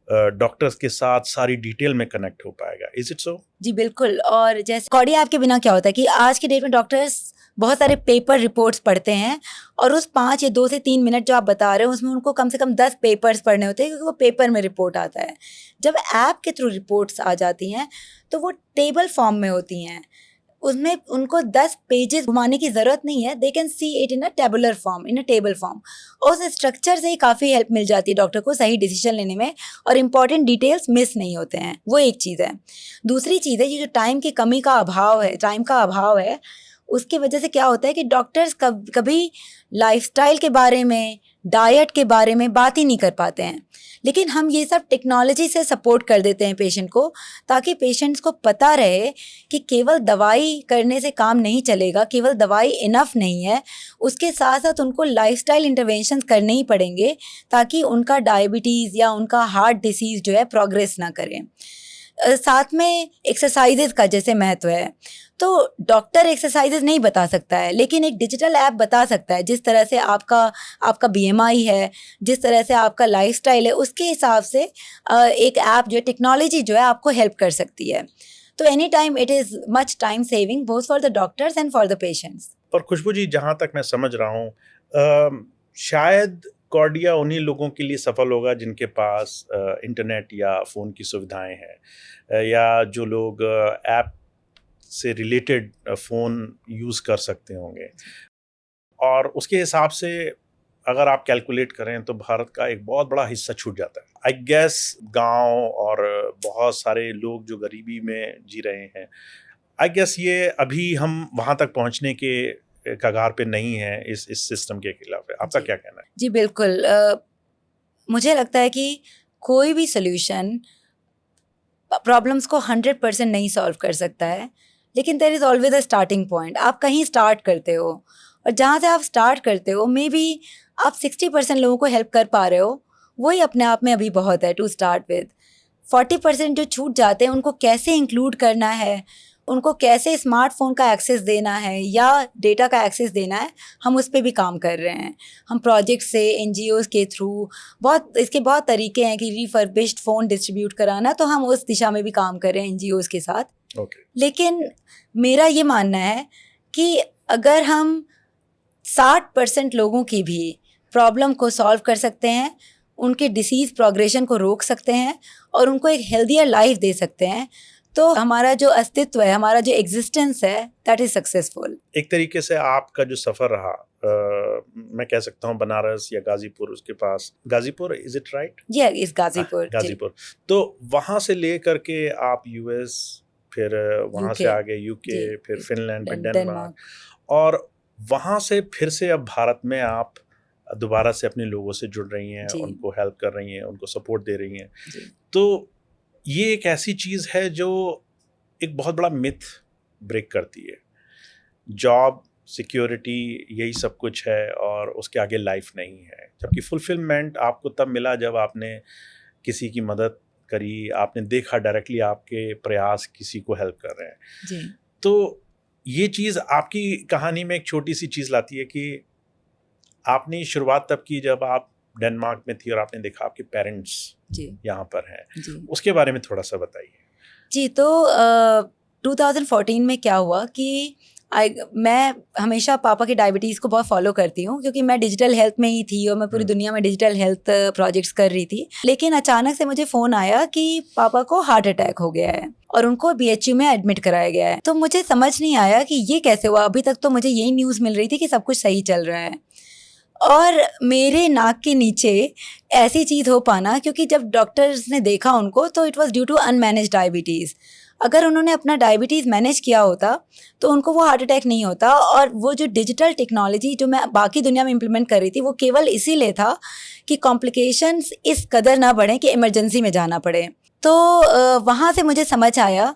डॉक्टर्स के साथ सारी डिटेल में कनेक्ट हो पाएगा। Is it so? जी बिल्कुल। और जैसे कार्डिया ऐप के बिना क्या होता है कि आज के डेट में डॉक्टर्स बहुत सारे पेपर रिपोर्ट्स पढ़ते हैं, और उस 5 या 2 से 3 मिनट जो आप बता रहे हो उसमें उनको कम से कम 10 पेपर्स पढ़ने होते हैं, क्योंकि वो पेपर में रिपोर्ट आता है। जब ऐप के थ्रू रिपोर्ट्स आ जाती हैं तो वो टेबल फॉर्म में होती हैं, उसमें उनको 10 पेजेस घुमाने की ज़रूरत नहीं है, दे can see it in a tabular form, in a table form. और उस स्ट्रक्चर से ही काफ़ी हेल्प मिल जाती है डॉक्टर को सही डिसीजन लेने में, और इंपॉर्टेंट डिटेल्स मिस नहीं होते हैं। वो एक चीज़ है। दूसरी चीज़ है ये जो टाइम की कमी का अभाव है, टाइम का अभाव है, उसकी वजह से क्या होता है कि डॉक्टर्स कभी लाइफस्टाइल के बारे में, डाइट के बारे में बात ही नहीं कर पाते हैं। लेकिन हम ये सब टेक्नोलॉजी से सपोर्ट कर देते हैं पेशेंट को, ताकि पेशेंट्स को पता रहे कि केवल दवाई करने से काम नहीं चलेगा, केवल दवाई इनफ नहीं है, उसके साथ साथ उनको लाइफस्टाइल इंटरवेंशंस करने ही पड़ेंगे ताकि उनका डायबिटीज़ या उनका हार्ट डिसीज़ जो है प्रोग्रेस ना करे। साथ में एक्सरसाइजेज का जैसे महत्व है, तो डॉक्टर एक्सरसाइजेज नहीं बता सकता है, लेकिन एक डिजिटल ऐप बता सकता है। जिस तरह से आपका BMI है, जिस तरह से आपका लाइफस्टाइल है, उसके हिसाब से एक ऐप जो है, टेक्नोलॉजी जो है आपको हेल्प कर सकती है। तो any time it is much time saving both for the doctors and for the patients. पर खुशबू जी, जहाँ तक मैं समझ रहा हूँ, शायद कॉर्डिया उन्हीं लोगों के लिए सफल होगा जिनके पास इंटरनेट या फ़ोन की सुविधाएं हैं, या जो लोग ऐप से रिलेटेड फ़ोन यूज़ कर सकते होंगे। और उसके हिसाब से अगर आप कैलकुलेट करें तो भारत का एक बहुत बड़ा हिस्सा छूट जाता है। आई गेस गांव और बहुत सारे लोग जो गरीबी में जी रहे हैं, आई गेस ये अभी हम वहाँ तक पहुँचने के कगार पे नहीं है इस सिस्टम के खिलाफ है। आपका क्या कहना है? जी बिल्कुल। मुझे लगता है कि कोई भी सोल्यूशन प्रॉब्लम्स को 100% नहीं सॉल्व कर सकता है, लेकिन there is always a starting point. आप कहीं स्टार्ट करते हो, और जहाँ से आप स्टार्ट करते हो मे बी आप 60% लोगों को हेल्प कर पा रहे हो, वही अपने आप में अभी बहुत है टू स्टार्ट विद। 40% जो छूट जाते हैं उनको कैसे इंक्लूड करना है, उनको कैसे स्मार्टफोन का एक्सेस देना है या डेटा का एक्सेस देना है, हम उस पर भी काम कर रहे हैं। हम प्रोजेक्ट से, NGOs के थ्रू, इसके बहुत तरीके हैं कि रिफर्बिश्ड फ़ोन डिस्ट्रीब्यूट कराना, तो हम उस दिशा में भी काम कर रहे हैं NGOs के साथ। लेकिन मेरा ये मानना है कि अगर हम 60% लोगों की भी प्रॉब्लम को सॉल्व कर सकते हैं, उनके डिसीज़ प्रोग्रेशन को रोक सकते हैं और उनको एक हेल्दियर लाइफ दे सकते हैं, तो हमारा जो अस्तित्व है, हमारा जो एग्जिस्टेंस है, दैट इज सक्सेसफुल। एक तरीके से आपका जो सफ़र रहा, मैं कह सकता हूँ बनारस या गाजीपुर, उसके पास गाजीपुर, इज इट राइट? ये इस गाजीपुर। गाजीपुर। तो वहाँ से ले करके आप US, फिर वहाँ से आगे UK, फिर फिनलैंड, फिर डेनमार्क, और वहाँ से फिर से अब भारत में आप दोबारा से अपने लोगों से जुड़ रही हैं, उनको हेल्प कर रही हैं, उनको सपोर्ट दे रही हैं। तो ये एक ऐसी चीज़ है जो एक बहुत बड़ा मिथ ब्रेक करती है। जॉब, सिक्योरिटी, यही सब कुछ है और उसके आगे लाइफ नहीं है। जबकि फुलफिलमेंट आपको तब मिला जब आपने किसी की मदद करी, आपने देखा डायरेक्टली आपके प्रयास किसी को हेल्प कर रहे हैं। जी। तो ये चीज़ आपकी कहानी में एक छोटी सी चीज़ लाती है कि आपने शुरुआत तब की जब आप डेनमार्क में थी और आपने देखा आपके पेरेंट्स यहाँ पर हैं। उसके बारे में थोड़ा सा बताइए। जी, तो 2014 में क्या हुआ कि मैं हमेशा पापा की डायबिटीज़ को बहुत फॉलो करती हूँ, क्योंकि मैं डिजिटल हेल्थ में ही थी और मैं पूरी दुनिया में डिजिटल हेल्थ प्रोजेक्ट्स कर रही थी। लेकिन अचानक से मुझे फ़ोन आया कि पापा को हार्ट अटैक हो गया है और उनको BHU में एडमिट कराया गया है। तो मुझे समझ नहीं आया कि ये कैसे हुआ। अभी तक तो मुझे यही न्यूज़ मिल रही थी कि सब कुछ सही चल रहा है, और मेरे नाक के नीचे ऐसी चीज़ हो पाना, क्योंकि जब डॉक्टर्स ने देखा उनको तो it was due to unmanaged diabetes. अगर उन्होंने अपना डायबिटीज़ मैनेज किया होता तो उनको वो हार्ट अटैक नहीं होता। और वो जो डिजिटल टेक्नोलॉजी जो मैं बाकी दुनिया में इम्प्लीमेंट कर रही थी, वो केवल इसीलिए था कि कॉम्प्लिकेशंस इस कदर ना बढ़ें कि इमरजेंसी में जाना पड़े। तो वहाँ से मुझे समझ आया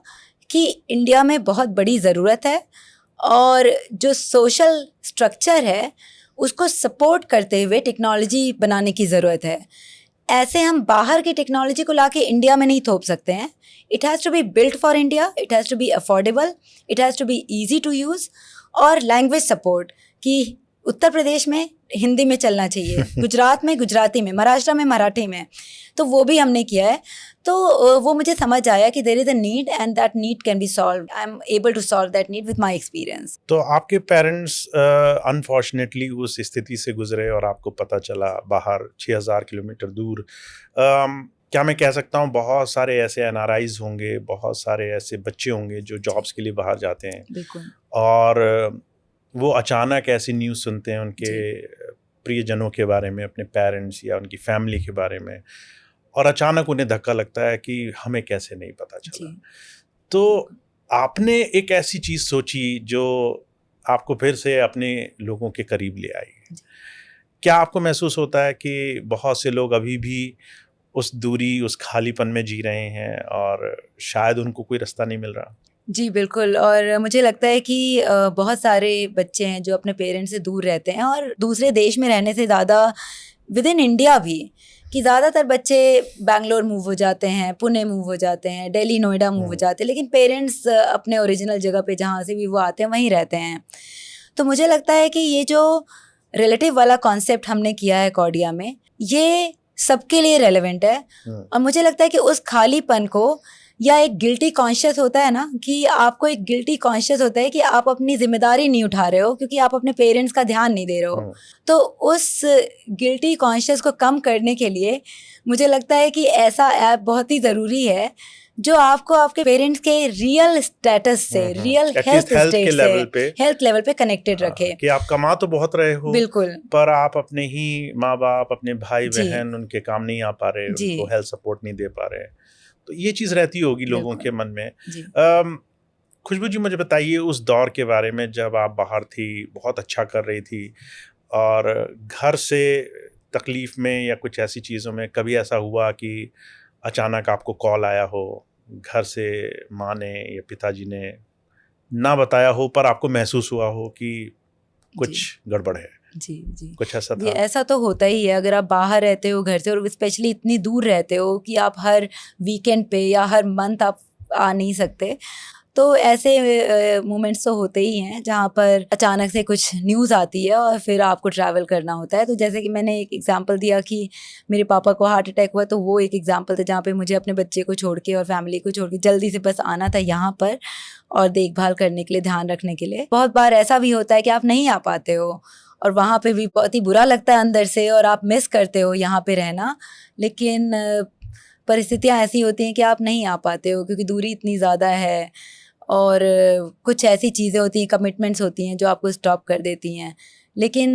कि इंडिया में बहुत बड़ी ज़रूरत है, और जो सोशल स्ट्रक्चर है उसको सपोर्ट करते हुए टेक्नोलॉजी बनाने की ज़रूरत है। ऐसे हम बाहर की टेक्नोलॉजी को लाके इंडिया में नहीं थोप सकते हैं। It has to be built for India, it has to be affordable, it has to be easy to use, और लैंग्वेज सपोर्ट कि उत्तर प्रदेश में हिंदी में चलना चाहिए, गुजरात में गुजराती में, महाराष्ट्र में मराठी में, तो वो भी हमने किया है। तो वो मुझे समझ आया कि there is a need and that need can be solved. I am able to solve that need with my experience. तो आपके पेरेंट्स अनफॉर्चुनेटली उस स्थिति से गुजरे और आपको पता चला बाहर 6000 किलोमीटर दूर। क्या मैं कह सकता हूँ बहुत सारे ऐसे एनआरआईज होंगे, बहुत सारे ऐसे बच्चे होंगे जो जॉब्स के लिए बाहर जाते हैं बिल्कुल। और वो अचानक ऐसी न्यूज़ सुनते हैं उनके जी। प्रियजनों के बारे में, अपने पेरेंट्स या उनकी फैमिली के बारे में, और अचानक उन्हें धक्का लगता है कि हमें कैसे नहीं पता चला। जी। तो आपने एक ऐसी चीज़ सोची जो आपको फिर से अपने लोगों के करीब ले आई। क्या आपको महसूस होता है कि बहुत से लोग अभी भी उस दूरी, उस खालीपन में जी रहे हैं और शायद उनको कोई रास्ता नहीं मिल रहा? जी, बिल्कुल। और मुझे लगता है कि बहुत सारे बच्चे हैं जो अपने पेरेंट्स से दूर रहते हैं, और दूसरे देश में रहने से ज़्यादा विद इन इंडिया भी, कि ज़्यादातर बच्चे बैंगलोर मूव हो जाते हैं, पुणे मूव हो जाते हैं, दिल्ली, नोएडा मूव हो जाते हैं, लेकिन पेरेंट्स अपने ओरिजिनल जगह पे जहाँ से भी वो आते हैं वहीं रहते हैं। तो मुझे लगता है कि ये जो रिलेटिव वाला कॉन्सेप्ट हमने किया है कॉर्डिया में, ये सबके लिए रेलेवेंट है। और मुझे लगता है कि उस खालीपन को, या एक गिल्टी कॉन्शियस होता है ना, कि आपको एक गिल्टी कॉन्शियस होता है कि आप अपनी जिम्मेदारी नहीं उठा रहे हो क्योंकि आप अपने पेरेंट्स का ध्यान नहीं दे रहे हो। तो उस गिल्टी कॉन्शियस को कम करने के लिए मुझे लगता है कि ऐसा ऐप बहुत ही ज़रूरी है जो आपको आपके पेरेंट्स के रियल स्टेटस से, रियल हेल्थ स्टेट से, हेल्थ लेवल पे कनेक्टेड रखे। कि आप कमा तो बहुत रहे हो, बिल्कुल, पर आप अपने ही माँ बाप, अपने भाई बहन, उनके काम नहीं आ पा रहे, उनको हेल्थ सपोर्ट नहीं दे पा रहे। तो ये चीज़ रहती होगी लोगों के मन में। खुशबू जी, मुझे बताइए उस दौर के बारे में जब आप बाहर थी, बहुत अच्छा कर रही थी, और घर से तकलीफ़ में या कुछ ऐसी चीज़ों में कभी ऐसा हुआ कि अचानक आपको कॉल आया हो, घर से माँ ने या पिताजी ने ना बताया हो, पर आपको महसूस हुआ हो कि कुछ गड़बड़ है? जी, कुछ ऐसा था? ऐसा तो होता ही है। अगर आप बाहर रहते हो घर से, और स्पेशली इतनी दूर रहते हो कि आप हर वीकेंड पे या हर मंथ आप आ नहीं सकते, तो ऐसे मोमेंट्स तो होते ही हैं जहाँ पर अचानक से कुछ न्यूज़ आती है और फिर आपको ट्रैवल करना होता है। तो जैसे कि मैंने एक एग्जांपल दिया कि मेरे पापा को हार्ट अटैक हुआ, तो वो एक एग्जांपल था जहाँ पे मुझे अपने बच्चे को छोड़ के और फैमिली को छोड़ के जल्दी से बस आना था यहाँ पर, और देखभाल करने के लिए, ध्यान रखने के लिए। बहुत बार ऐसा भी होता है कि आप नहीं आ पाते हो, और वहाँ पे भी बहुत ही बुरा लगता है अंदर से, और आप मिस करते हो यहाँ पे रहना, लेकिन परिस्थितियाँ ऐसी होती हैं कि आप नहीं आ पाते हो क्योंकि दूरी इतनी ज़्यादा है, और कुछ ऐसी चीज़ें होती हैं, कमिटमेंट्स होती हैं जो आपको स्टॉप कर देती हैं। लेकिन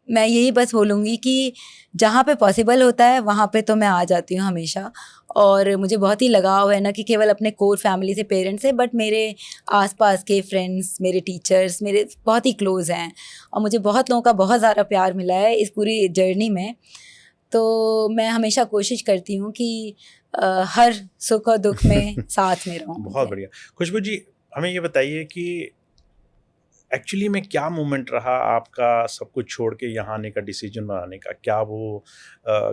मैं यही बस बोलूँगी कि जहाँ पे पॉसिबल होता है वहाँ पे तो मैं आ जाती हूँ हमेशा, और मुझे बहुत ही लगाव है, ना कि केवल अपने कोर फैमिली से, पेरेंट्स से, बट मेरे आसपास के फ्रेंड्स, मेरे टीचर्स मेरे बहुत ही क्लोज़ हैं, और मुझे बहुत लोगों का बहुत ज़्यादा प्यार मिला है इस पूरी जर्नी में। तो मैं हमेशा कोशिश करती हूँ कि हर सुख और दुख में साथ में रहूँ। बहुत बढ़िया। खुशबू जी, हमें ये बताइए कि एक्चुअली में क्या मोमेंट रहा आपका सब कुछ छोड़ के यहाँ आने का, डिसीजन बनाने का? क्या वो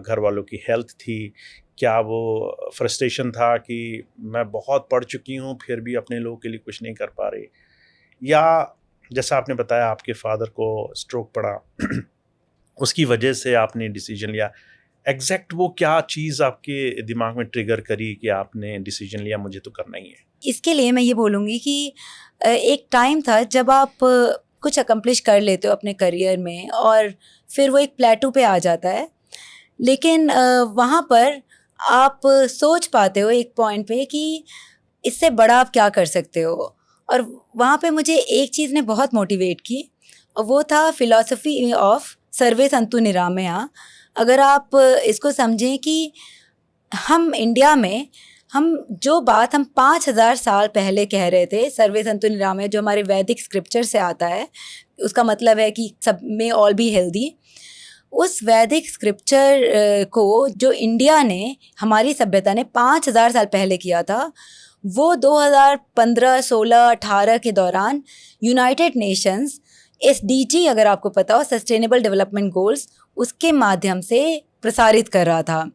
घर वालों की हेल्थ थी? क्या वो फ्रस्ट्रेशन था कि मैं बहुत पढ़ चुकी हूँ फिर भी अपने लोगों के लिए कुछ नहीं कर पा रही? या जैसा आपने बताया आपके फादर को स्ट्रोक पड़ा उसकी वजह से आपने डिसीजन लिया। एग्जैक्ट वो क्या चीज़ आपके दिमाग में ट्रिगर करी कि आपने डिसीजन लिया मुझे तो करना ही है? इसके लिए मैं ये बोलूँगी कि एक टाइम था जब आप कुछ अकम्प्लिश कर लेते हो अपने करियर में, और फिर वो एक प्लेटू पे आ जाता है, लेकिन वहाँ पर आप सोच पाते हो एक पॉइंट पे कि इससे बड़ा आप क्या कर सकते हो। और वहाँ पे मुझे एक चीज़ ने बहुत मोटिवेट की, और वो था फिलॉसफी ऑफ सर्वे संतु निरामया। अगर आप इसको समझें कि हम इंडिया में, हम जो बात हम 5000 साल पहले कह रहे थे, सर्वे संतु निरामया, जो हमारे वैदिक स्क्रिप्चर से आता है, उसका मतलब है कि सब में ऑल बी हेल्दी। उस वैदिक स्क्रिप्चर को जो इंडिया ने, हमारी सभ्यता ने 5000 साल पहले किया था, वो 2015, 16, 18 के दौरान यूनाइटेड नेशंस SDG, अगर आपको पता हो, सस्टेनेबल डेवलपमेंट गोल्स, उसके माध्यम से प्रसारित कर रहा था।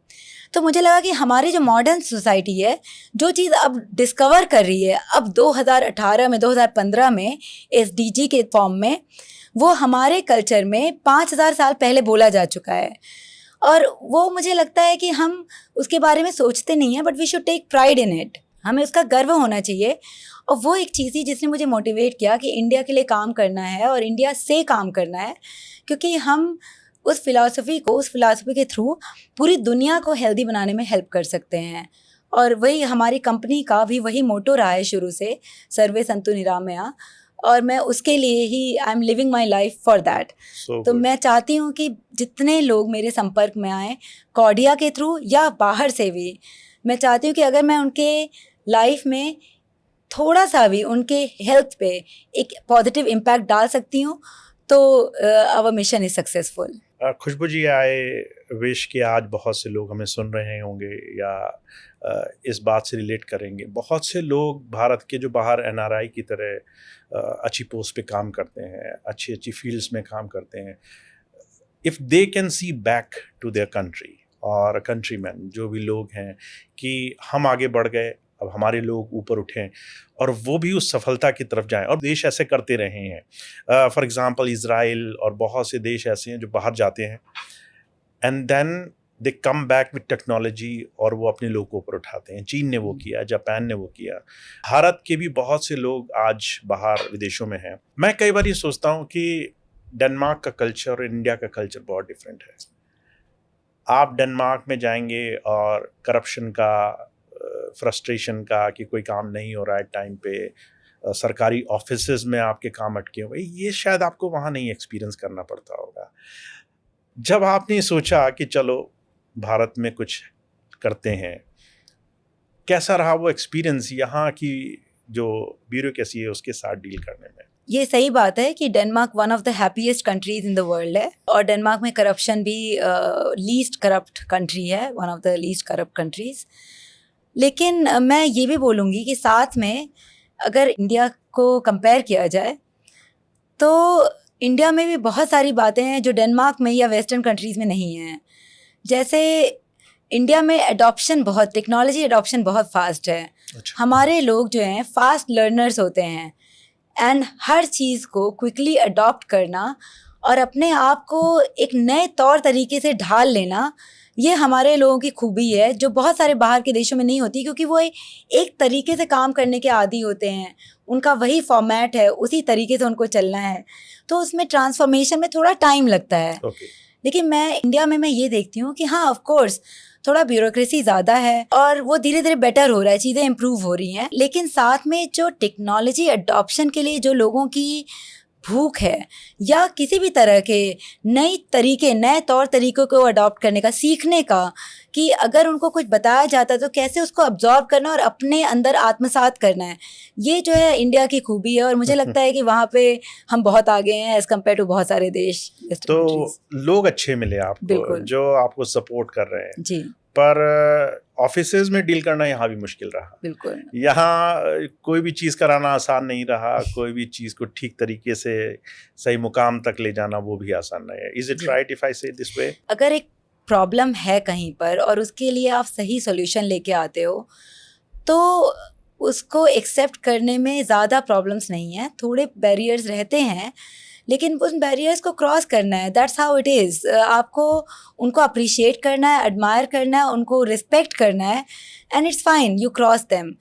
तो मुझे लगा कि हमारी जो मॉडर्न सोसाइटी है, जो चीज़ अब डिस्कवर कर रही है, अब 2018 में, 2015 में SDG के फॉर्म में, वो हमारे कल्चर में 5000 साल पहले बोला जा चुका है। और वो मुझे लगता है कि हम उसके बारे में सोचते नहीं हैं, but we should take pride in it. हमें उसका गर्व होना चाहिए। और वो एक चीज़ थी जिसने मुझे मोटिवेट किया कि इंडिया के लिए काम करना है और इंडिया से काम करना है, क्योंकि हम उस फिलॉसफी के थ्रू पूरी दुनिया को हेल्दी बनाने में हेल्प कर सकते हैं। और वही हमारी कंपनी का भी वही मोटो रहा है शुरू से, सर्वे संतु निरामया, और मैं उसके लिए ही I am living my life for that. तो मैं चाहती हूँ कि जितने लोग मेरे संपर्क में आए कॉर्डिया के थ्रू या बाहर से भी, मैं चाहती हूँ कि अगर मैं उनके लाइफ में थोड़ा सा भी उनके हेल्थ पे एक पॉजिटिव इम्पैक्ट डाल सकती हूँ तो our mission is successful. Khushboo ji, I wish कि आज बहुत से लोग हमें सुन रहे होंगे या इस बात से रिलेट करेंगे। बहुत से लोग भारत के जो बाहर एनआरआई की तरह अच्छी पोस्ट पे काम करते हैं, अच्छी अच्छी फील्ड्स में काम करते हैं। If they can see back to their country और कंट्रीमैन, जो भी लोग हैं, कि हम आगे बढ़ गए, अब हमारे लोग ऊपर उठें और वो भी उस सफलता की तरफ जाएं, और देश ऐसे करते रहे हैं। फॉर एग्जांपल इज़राइल और बहुत से देश ऐसे हैं जो बाहर जाते हैं and then they come back with technology और वो अपने लोग को ऊपर उठाते हैं। चीन ने वो किया, जापान ने वो किया, भारत के भी बहुत से लोग आज बाहर विदेशों में हैं। मैं कई बार ये सोचता हूँ कि डेनमार्क का कल्चर और इंडिया का कल्चर बहुत डिफरेंट है। आप डेनमार्क में जाएंगे और करप्शन का, फ्रस्ट्रेशन का कि कोई काम नहीं हो रहा है टाइम पे, सरकारी ऑफिसेज में आपके काम अटके हुए, ये शायद आपको वहाँ नहीं एक्सपीरियंस करना पड़ता होगा। जब आपने सोचा कि चलो भारत में कुछ करते हैं, कैसा रहा वो एक्सपीरियंस यहाँ की जो ब्यूरोक्रेसी है उसके साथ डील करने में? ये सही बात है कि Denmark one of the happiest countries in the world है, और डेनमार्क में करप्शन भी लीस्ट करप्ट कंट्री है, one of the least corrupt countries. लेकिन मैं ये भी बोलूँगी कि साथ में अगर इंडिया को कंपेयर किया जाए तो इंडिया में भी बहुत सारी बातें हैं जो डेनमार्क में या वेस्टर्न कंट्रीज़ में नहीं हैं। जैसे इंडिया में टेक्नोलॉजी एडॉप्शन बहुत फास्ट है। अच्छा। हमारे लोग जो हैं फास्ट लर्नर्स होते हैं, एंड हर चीज़ को क्विकली अडॉप्ट करना और अपने आप को एक नए तौर तरीके से ढाल लेना, ये हमारे लोगों की खूबी है जो बहुत सारे बाहर के देशों में नहीं होती, क्योंकि वो एक तरीके से काम करने के आदी होते हैं, उनका वही फॉर्मेट है, उसी तरीके से उनको चलना है, तो उसमें ट्रांसफॉर्मेशन में थोड़ा टाइम लगता है। लेकिन मैं इंडिया में ये देखती हूँ कि हाँ, ऑफ कोर्स थोड़ा ब्यूरोक्रेसी ज़्यादा है और वो धीरे धीरे बेटर हो रहा है, चीज़ें इम्प्रूव हो रही हैं, लेकिन साथ में जो टेक्नोलॉजी अडॉप्शन के लिए जो लोगों की भूख है या किसी भी तरह के नए तौर तरीकों को अडॉप्ट करने का, सीखने का, कि अगर उनको कुछ बताया जाता है तो कैसे उसको अब्जॉर्ब करना और अपने अंदर आत्मसात करना है, ये जो है इंडिया की खूबी है। और मुझे लगता है कि वहाँ पे हम बहुत आगे हैं एज़ कम्पेयर टू बहुत सारे देश। तो लोग अच्छे मिले आपको जो आपको सपोर्ट कर रहे हैं जी, पर ऑफिसेज में डील करना यहाँ भी मुश्किल रहा। बिल्कुल, यहाँ कोई भी चीज़ कराना आसान नहीं रहा, कोई भी चीज़ को ठीक तरीके से सही मुकाम तक ले जाना वो भी आसान नहीं है। Is it right if I से दिस वे? अगर एक प्रॉब्लम है कहीं पर और उसके लिए आप सही सॉल्यूशन लेके आते हो तो उसको एक्सेप्ट करने में ज़्यादा प्रॉब्लम्स नहीं है, थोड़े बैरियर्स रहते हैं, लेकिन उन बैरियर्स को क्रॉस करना है। That's how it is. आपको उनको अप्रिशिएट करना है, एडमायर करना है, उनको रिस्पेक्ट करना है, and it's fine, you cross them.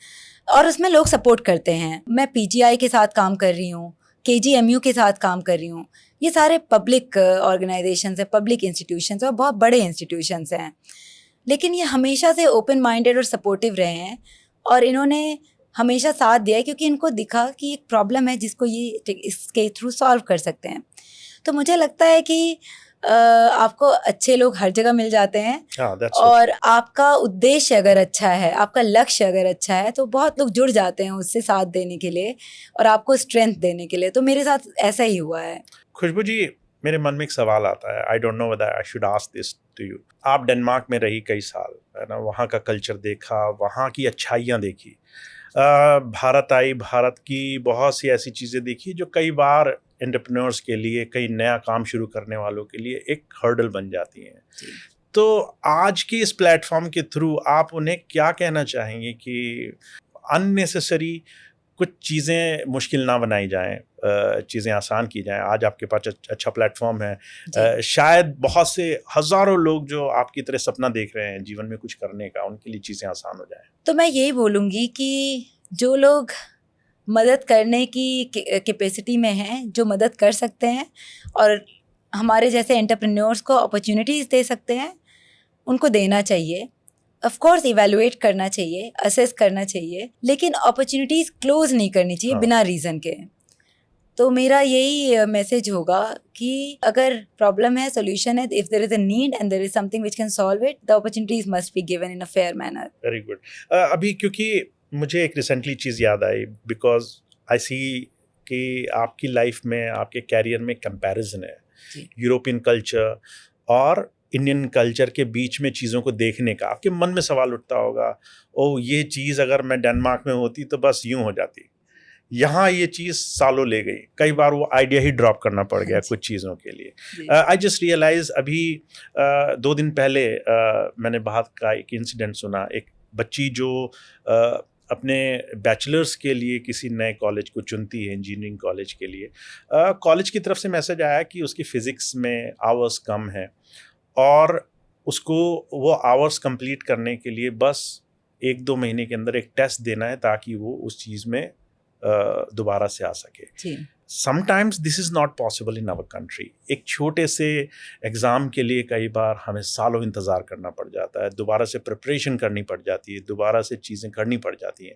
और उसमें लोग सपोर्ट करते हैं। मैं पीजीआई के साथ काम कर रही हूँ, केजीएमयू के साथ काम कर रही हूँ, ये सारे पब्लिक ऑर्गेनाइजेशंस हैं, पब्लिक इंस्टीट्यूशंस और बहुत बड़े इंस्टीट्यूशंस हैं, लेकिन ये हमेशा से ओपन माइंडेड और सपोर्टिव रहे हैं और इन्होंने हमेशा साथ दिया है, क्योंकि इनको दिखा कि एक प्रॉब्लम है जिसको ये इसके थ्रू सॉल्व कर सकते हैं। तो मुझे लगता है कि आपको अच्छे लोग हर जगह मिल जाते हैं, और आपका उद्देश्य अगर अच्छा है, आपका लक्ष्य अगर अच्छा है, तो बहुत लोग जुड़ जाते हैं उससे साथ देने के लिए और आपको स्ट्रेंथ देने के लिए। तो मेरे साथ ऐसा ही हुआ है। खुशबू जी, मेरे मन में एक सवाल आता है, I don't know whether I should ask this to you. आप डेनमार्क में रही कई साल, है ना, वहाँ का कल्चर देखा, वहाँ की अच्छाइयाँ देखी, भारत आई, भारत की बहुत सी ऐसी चीज़ें देखी जो कई बार एंटरप्रेन्योर्स के लिए, कई नया काम शुरू करने वालों के लिए एक हर्डल बन जाती हैं। तो आज के इस प्लेटफॉर्म के थ्रू आप उन्हें क्या कहना चाहेंगे कि अननेसेसरी कुछ चीज़ें मुश्किल ना बनाई जाएं, चीज़ें आसान की जाएं? आज आपके पास अच्छा प्लेटफॉर्म है, शायद बहुत से हज़ारों लोग जो आपकी तरह सपना देख रहे हैं जीवन में कुछ करने का, उनके लिए चीज़ें आसान हो जाएं। तो मैं यही बोलूँगी कि जो लोग मदद करने की कैपेसिटी में हैं, जो मदद कर सकते हैं और हमारे जैसे एंटरप्रेन्योर्स को अपॉर्चुनिटीज़ दे सकते हैं, उनको देना चाहिए। ऑफ कोर्स इवैल्यूएट करना चाहिए, असेस करना चाहिए, लेकिन अपॉर्चुनिटीज़ क्लोज नहीं करनी चाहिए हाँ। बिना रीज़न के। तो मेरा यही मैसेज होगा कि अगर प्रॉब्लम है, सॉल्यूशन है, if there is a need and there is something which can solve it, the opportunities must be given in a fair manner. Very good. अभी क्योंकि मुझे एक रिसेंटली चीज़ याद आई, बिकॉज आई सी कि आपकी लाइफ में, आपके कैरियर में कंपैरिजन है जी। यूरोपियन कल्चर और इंडियन कल्चर के बीच में चीज़ों को देखने का। आपके मन में सवाल उठता होगा, ओ ये चीज़ अगर मैं डेनमार्क में होती तो बस यूं हो जाती, यहाँ ये चीज़ सालों ले गई, कई बार वो आइडिया ही ड्रॉप करना पड़ गया कुछ चीज़ों के लिए। आई जस्ट रियलाइज अभी 2 दिन पहले मैंने बात का एक इंसिडेंट सुना। एक बच्ची जो अपने बैचलर्स के लिए किसी नए कॉलेज को चुनती है, इंजीनियरिंग कॉलेज के लिए, कॉलेज की तरफ से मैसेज आया कि उसकी फ़िज़िक्स में आवर्स कम है और उसको वो आवर्स कंप्लीट करने के लिए बस 1-2 महीने के अंदर एक टेस्ट देना है ताकि वो उस चीज़ में दोबारा से आ सके। Sometimes this is not possible in our country. एक छोटे से एग्ज़ाम के लिए कई बार हमें सालों इंतज़ार करना पड़ जाता है, दोबारा से प्रिपरेशन करनी पड़ जाती है, दोबारा से चीज़ें करनी पड़ जाती हैं।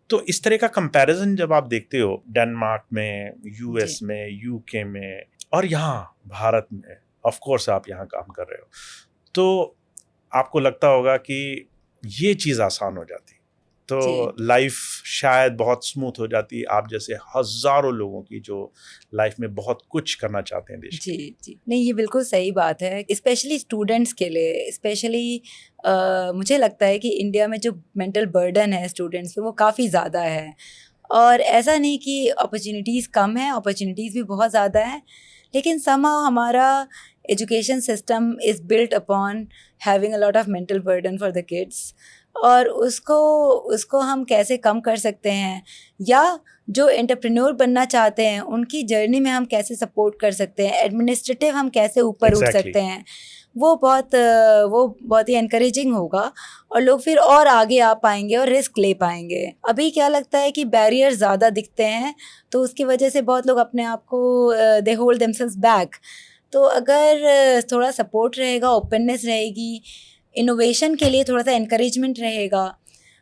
तो इस तरह का कंपैरिजन जब आप देखते हो डेनमार्क में, यूएस में, यूके में और यहाँ भारत में, ऑफ कोर्स आप यहाँ काम कर रहे हो, तो आपको लगता होगा कि ये चीज़ आसान हो जाती, तो लाइफ शायद बहुत स्मूथ हो जाती, आप जैसे हज़ारों लोगों की जो लाइफ में बहुत कुछ करना चाहते हैं देश के लिए। जी। नहीं, ये बिल्कुल सही बात है, स्पेशली स्टूडेंट्स के लिए। स्पेशली मुझे लगता है कि इंडिया में जो मेंटल बर्डन है स्टूडेंट्स पे, वो काफ़ी ज़्यादा है। और ऐसा नहीं कि अपॉर्चुनिटीज़ कम है, अपॉर्चुनिटीज़ भी बहुत ज़्यादा है, लेकिन समहाउ हमारा education system is built upon having a lot of mental burden for the kids. और उसको हम कैसे कम कर सकते हैं, या जो एंटरप्रेन्योर बनना चाहते हैं उनकी जर्नी में हम कैसे सपोर्ट कर सकते हैं, एडमिनिस्ट्रेटिव हम कैसे ऊपर उठ सकते हैं, वो बहुत ही एनकरेजिंग होगा और लोग फिर और आगे आ पाएंगे और रिस्क ले पाएंगे। अभी क्या लगता है कि बैरियर ज़्यादा दिखते हैं, तो उसकी वजह से बहुत लोग अपने आप को दे होल्ड देमसेल्व्स बैक। तो अगर थोड़ा सपोर्ट रहेगा, ओपननेस रहेगी, इनोवेशन के लिए थोड़ा सा एनकरेजमेंट रहेगा,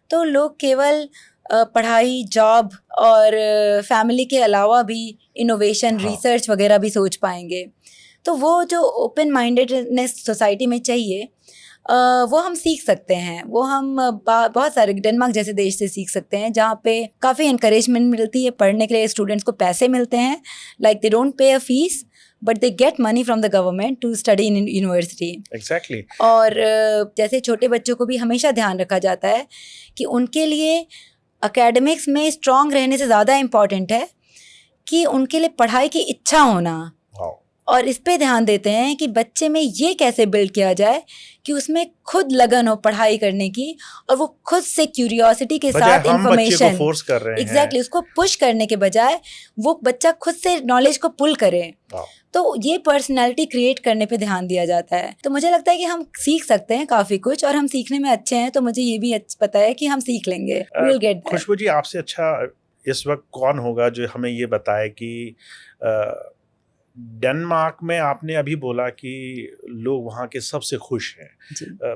तो लोग केवल पढ़ाई, जॉब और फैमिली के अलावा भी इनोवेशन, रिसर्च वगैरह भी सोच पाएंगे। तो वो जो ओपन माइंडेडनेस सोसाइटी में चाहिए, वो हम सीख सकते हैं। वो हम बहुत सारे डेनमार्क जैसे देश से सीख सकते हैं, जहाँ पे काफ़ी एनकरेजमेंट मिलती है पढ़ने के लिए। स्टूडेंट्स को पैसे मिलते हैं, like they don't pay a fees but they get money from the government to study in university. Exactly. और जैसे छोटे बच्चों को भी हमेशा ध्यान रखा जाता है कि उनके लिए एकेडमिक्स में स्ट्रांग रहने से ज़्यादा इम्पॉर्टेंट है कि उनके लिए पढ़ाई की इच्छा होना। और इस पे ध्यान देते हैं कि बच्चे में ये कैसे बिल्ड किया जाए कि उसमें खुद लगन हो पढ़ाई करने की, और वो खुद से क्यूरियोसिटी के साथ इंफॉर्मेशन, फोर्स कर रहे हैं। एग्जैक्टली, उसको पुश करने के बजाय वो बच्चा खुद से नॉलेज को पुल करे। तो ये पर्सनैलिटी क्रिएट करने पे ध्यान दिया जाता है। तो मुझे लगता है कि हम सीख सकते हैं काफ़ी कुछ, और हम सीखने में अच्छे हैं, तो मुझे ये भी पता है कि हम सीख लेंगे। We'll get there. खुशबू जी, आपसे अच्छा इस वक्त कौन होगा जो हमें ये बताए कि डेनमार्क में, आपने अभी बोला कि लोग वहाँ के सबसे खुश हैं।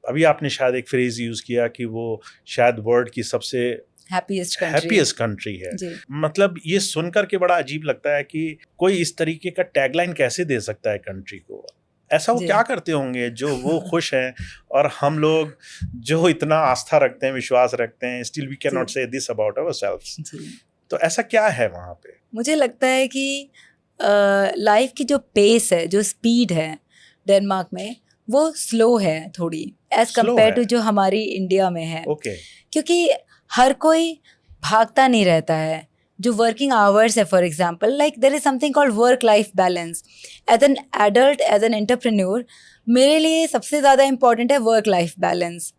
अभी आपने शायद एक फ्रेज यूज़ किया कि वो शायद वर्ल्ड की सबसे हैप्पीएस्ट कंट्री है। मतलब ये सुनकर के बड़ा अजीब लगता है कि कोई इस तरीके का टैगलाइन कैसे दे सकता है कंट्री को। ऐसा वो क्या करते होंगे जो वो खुश हैं, और हम लोग जो इतना आस्था रखते हैं, विश्वास रखते हैं, स्टिल वी कैन नॉट से दिस अबाउट आवरसेल्व्स। तो ऐसा क्या है वहाँ पे? मुझे लगता है कि लाइफ की जो पेस है, जो स्पीड है डेनमार्क में, वो स्लो है थोड़ी एज कम्पेयर टू जो हमारी इंडिया में है। क्योंकि हर कोई भागता नहीं रहता है। जो वर्किंग आवर्स है, for example, like there is something called work life balance. As an adult, as an entrepreneur, मेरे लिए सबसे ज़्यादा इम्पॉर्टेंट है वर्क लाइफ बैलेंस।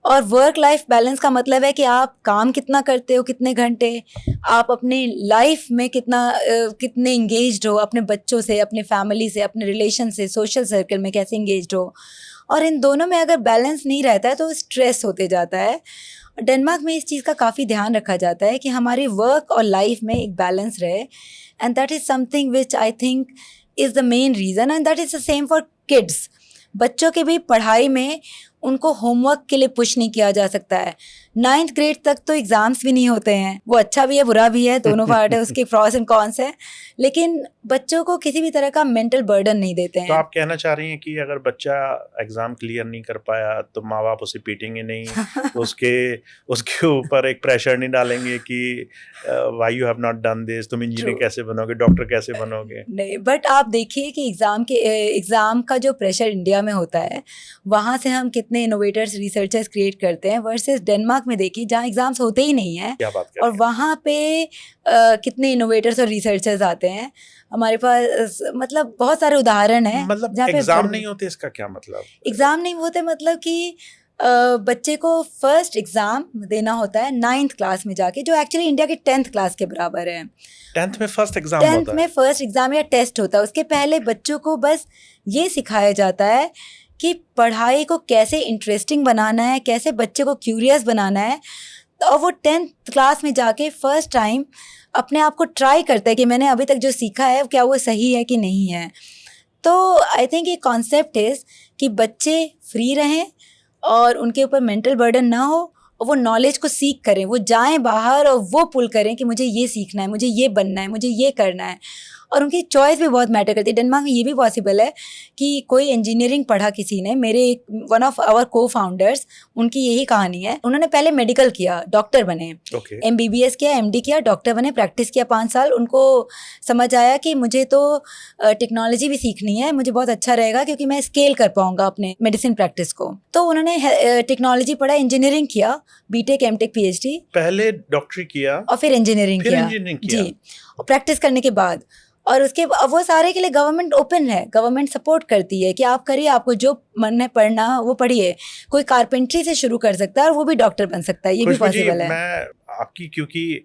और वर्क लाइफ बैलेंस का मतलब है कि आप काम कितना करते हो, कितने घंटे, आप अपने लाइफ में कितने इंगेज्ड हो, अपने बच्चों से, अपने फैमिली से, अपने रिलेशन से, सोशल सर्कल में कैसे इंगेज्ड हो। और इन दोनों में अगर बैलेंस नहीं रहता है तो स्ट्रेस होते जाता है। डेनमार्क में इस चीज़ का काफ़ी ध्यान रखा जाता है कि हमारी वर्क और लाइफ में एक बैलेंस रहे, and that is something which I think is the main reason and that is the same for kids. बच्चों के भी पढ़ाई में उनको होमवर्क के लिए पुश नहीं किया जा सकता है। 9th ग्रेड तक तो एग्ज़ाम्स भी नहीं होते हैं, वो अच्छा भी है बुरा भी है, दोनों पार्ट है, उसके प्रॉस एंड कॉन्स है, लेकिन बच्चों को किसी भी तरह का मेंटल बर्डन नहीं देते तो हैं। आप कहना चाह रही हैं कि अगर बच्चा एग्जाम क्लियर नहीं कर पाया तो माँ बाप उसे पीटेंगे नहीं, उसके ऊपर एक प्रेशर नहीं डालेंगे कि why you have not done this, तुम इंजीनियर True. कैसे बनोगे, डॉक्टर कैसे बनोगे? नहीं, बट आप देखिए कि एग्ज़ाम का जो प्रेशर इंडिया में होता है, वहाँ से हम कितने इनोवेटर्स रिसर्चर्स क्रिएट करते हैं, वर्सेस डेनमार्क में देखिए जहाँ एग्ज़ाम्स होते ही नहीं हैं, क्या बात कर और रहे हैं? वहाँ पे कितने इनोवेटर्स और रिसर्चर्स आते हैं। हमारे पास मतलब बहुत सारे उदाहरण हैं मतलब जहाँ पे एग्जाम नहीं होते, इसका क्या मतलब? एग्ज़ाम नहीं होते, मतलब कि बच्चे को फर्स्ट एग्ज़ाम देना होता है 9th क्लास में जाके, जो एक्चुअली इंडिया के 10th क्लास के बराबर है। 10th में फर्स्ट एग्जाम 10th होता में है? फर्स्ट एग्ज़ाम या टेस्ट होता है। उसके पहले बच्चों को बस ये सिखाया जाता है कि पढ़ाई को कैसे इंटरेस्टिंग बनाना है, कैसे बच्चे को क्यूरियस बनाना है, और वो 10th क्लास में जाके फर्स्ट टाइम अपने आप को ट्राई करता है कि मैंने अभी तक जो सीखा है क्या वो सही है कि नहीं है। तो आई थिंक ये कॉन्सेप्ट इज़ कि बच्चे फ्री रहें और उनके ऊपर मेंटल बर्डन ना हो, और वो नॉलेज को सीख करें, वो जाएं बाहर और वो पुल करें कि मुझे ये सीखना है, मुझे ये बनना है, मुझे ये करना है, और उनकी चॉइस भी बहुत मैटर करती है। डेनमार्क में ये भी पॉसिबल है कि कोई इंजीनियरिंग पढ़ा किसी ने, मेरे वन ऑफ आवर को फाउंडर्स, उनकी यही कहानी है। उन्होंने पहले मेडिकल किया, डॉक्टर बने, ओके। MBBS किया, MD किया, डॉक्टर बने, प्रैक्टिस किया 5 साल। उनको समझ आया कि मुझे तो टेक्नोलॉजी भी सीखनी है, मुझे बहुत अच्छा रहेगा क्योंकि मैं स्केल कर पाऊंगा अपने मेडिसिन प्रैक्टिस को। तो उन्होंने टेक्नोलॉजी पढ़ा, इंजीनियरिंग किया, BTech MTech PhD, पहले डॉक्टरी किया, और फिर इंजीनियरिंग फिर किया। इंजीनियरिंग किया। जी, और प्रैक्टिस करने के बाद, और उसके अब वो सारे के लिए गवर्नमेंट ओपन है, गवर्नमेंट सपोर्ट करती है कि आप करिए, आपको जो मन है पढ़ना वो पढ़िए। कोई कारपेंट्री से शुरू कर सकता है और वो भी डॉक्टर बन सकता है, ये भी खुशबू जी, पॉसिबल है। मैं आपकी, क्योंकि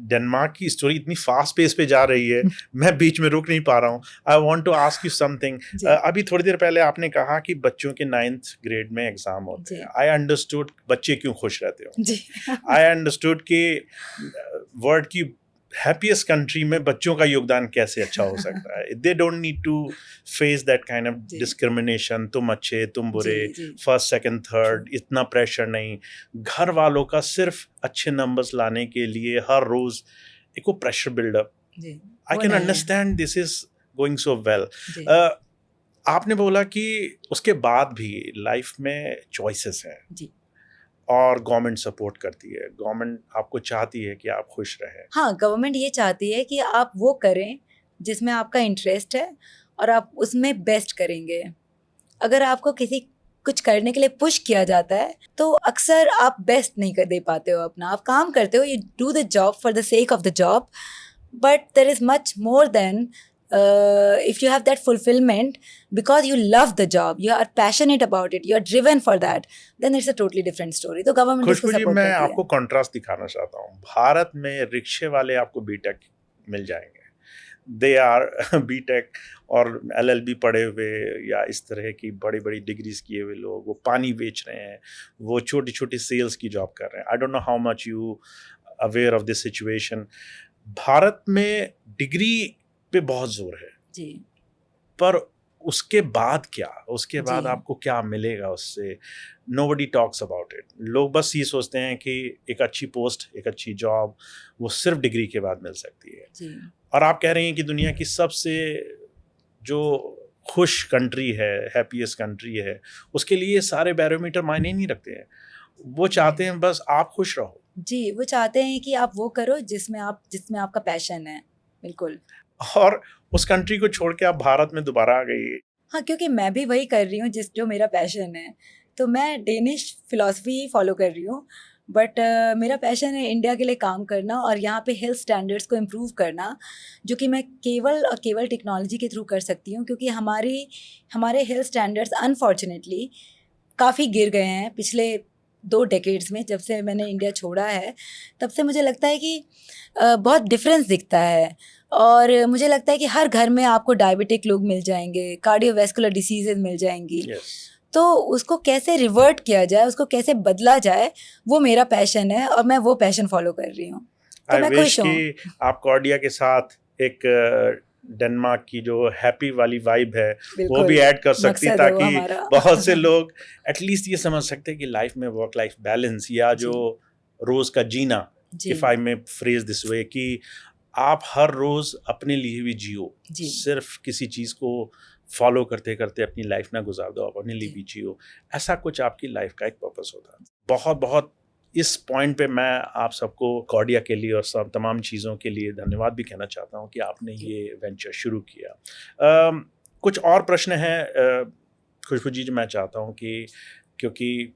डेनमार्क की स्टोरी इतनी फास्ट पेस पे जा रही है, मैं बीच में रुक नहीं पा रहा हूँ। I want to ask you something. जी। अभी थोड़ी देर पहले आपने कहा कि बच्चों के 9th ग्रेड में एग्जाम होते जी। हैं। आई अंडरस्टूड बच्चे क्यों खुश रहते हो। जी। आई अंडरस्टूड कि वर्ल्ड की हैप्पीएस्ट कंट्री में बच्चों का योगदान कैसे अच्छा हो सकता है। They don't need to face that kind of जी। डिस्क्रिमिनेशन, तुम अच्छे तुम बुरे, जी, जी। फर्स्ट सेकंड थर्ड, इतना प्रेशर नहीं। घर वालों का सिर्फ अच्छे नंबर्स लाने के लिए हर रोज एक वो प्रेशर बिल्डअप, जी, आई वो कैन नहीं है। Understand this is going so well. जी। आपने बोला कि उसके बाद भी लाइफ में चॉइसेस हैं जी। और गवर्नमेंट सपोर्ट करती है, गवर्नमेंट आपको चाहती है कि आप खुश रहें। हाँ, गवर्नमेंट ये चाहती है कि आप वो करें जिसमें आपका इंटरेस्ट है और आप उसमें बेस्ट करेंगे। अगर आपको किसी कुछ करने के लिए पुश किया जाता है तो अक्सर आप बेस्ट नहीं कर दे पाते हो अपना। आप काम करते हो, you do the job for the sake of the job, but there is much more than if you have that fulfillment because you love the job, you are passionate about it, you are driven for that, then it's a totally different story. तो government इसको खुशबू जी, support मैं करती है। आपको contrast दिखाना चाहता हूँ। भारत में रिक्शे वाले आपको बीटेक मिल जाएंगे, दे आर बीटेक और LLB पढ़े हुए या इस तरह की बड़ी बड़ी डिग्रीज किए हुए लोग, वो पानी बेच रहे हैं, वो छोटी छोटी सेल्स की जॉब कर रहे हैं। I don't know how much you aware of this situation. Bharat में डिग्री पे बहुत जोर है, जी। पर उसके बाद क्या, उसके बाद जी। आपको क्या मिलेगा उससे? Nobody talks about it. लोग बस ये सोचते हैं कि एक अच्छी पोस्ट, एक अच्छी जॉब वो सिर्फ डिग्री के बाद मिल सकती है। जी। और आप कह रही हैं कि दुनिया की सबसे जो खुश कंट्री है, हैप्पीएस्ट कंट्री है, उसके लिए सारे बैरोमीटर मायने नहीं रखते हैं। वो चाहते हैं बस आप खुश रहो। जी, वो चाहते हैं कि आप वो करो जिसमें आपका पैशन है। बिल्कुल। और उस कंट्री को छोड़ के आप भारत में दोबारा आ गई। हाँ, क्योंकि मैं भी वही कर रही हूँ जो मेरा पैशन है। तो मैं डेनिश फ़िलॉसफ़ी फॉलो कर रही हूँ, बट मेरा पैशन है इंडिया के लिए काम करना और यहाँ पे हेल्थ स्टैंडर्ड्स को इम्प्रूव करना, जो कि मैं केवल और केवल टेक्नोलॉजी के थ्रू कर सकती हूँ, क्योंकि हमारे हेल्थ स्टैंडर्ड्स अनफॉर्चुनेटली काफ़ी गिर गए हैं पिछले 2 डेकेड्स में। जब से मैंने इंडिया छोड़ा है तब से मुझे लगता है कि बहुत डिफरेंस दिखता है, और मुझे लगता है कि हर घर में आपको डायबिटिक लोग मिल जाएंगे, कार्डियोवैस्कुलर डिसीजेज मिल जाएंगी। Yes. तो उसको कैसे रिवर्ट किया जाए, उसको कैसे बदला जाए, वो मेरा पैशन है और मैं वो पैशन फॉलो कर रही हूँ। तो I मैं wish खुश हूँ। कि आप कॉर्डिया के साथ एक डेनमार्क की जो हैप्पी वाली वाइब है वो बिल्कुल, भी ऐड कर सकती, मकसद है वो ताकि हमारा। बहुत से लोग एटलीस्ट ये समझ सकते हैं कि लाइफ में वर्क लाइफ बैलेंस या जो रोज का जीना, जी if I may phrase this way, कि आप हर रोज अपने लिए भी जियो, जी सिर्फ किसी चीज को फॉलो करते करते अपनी लाइफ ना गुजार दो, आप अपने लिए जी भी जियो। ऐसा कुछ आपकी लाइफ का एक पर्पस होता है। बहुत बहुत इस पॉइंट पे मैं आप सबको कॉर्डिया के लिए और सब तमाम चीज़ों के लिए धन्यवाद भी कहना चाहता हूँ कि आपने ये वेंचर शुरू किया। कुछ और प्रश्न हैं खुशबू जी जो मैं चाहता हूँ कि, क्योंकि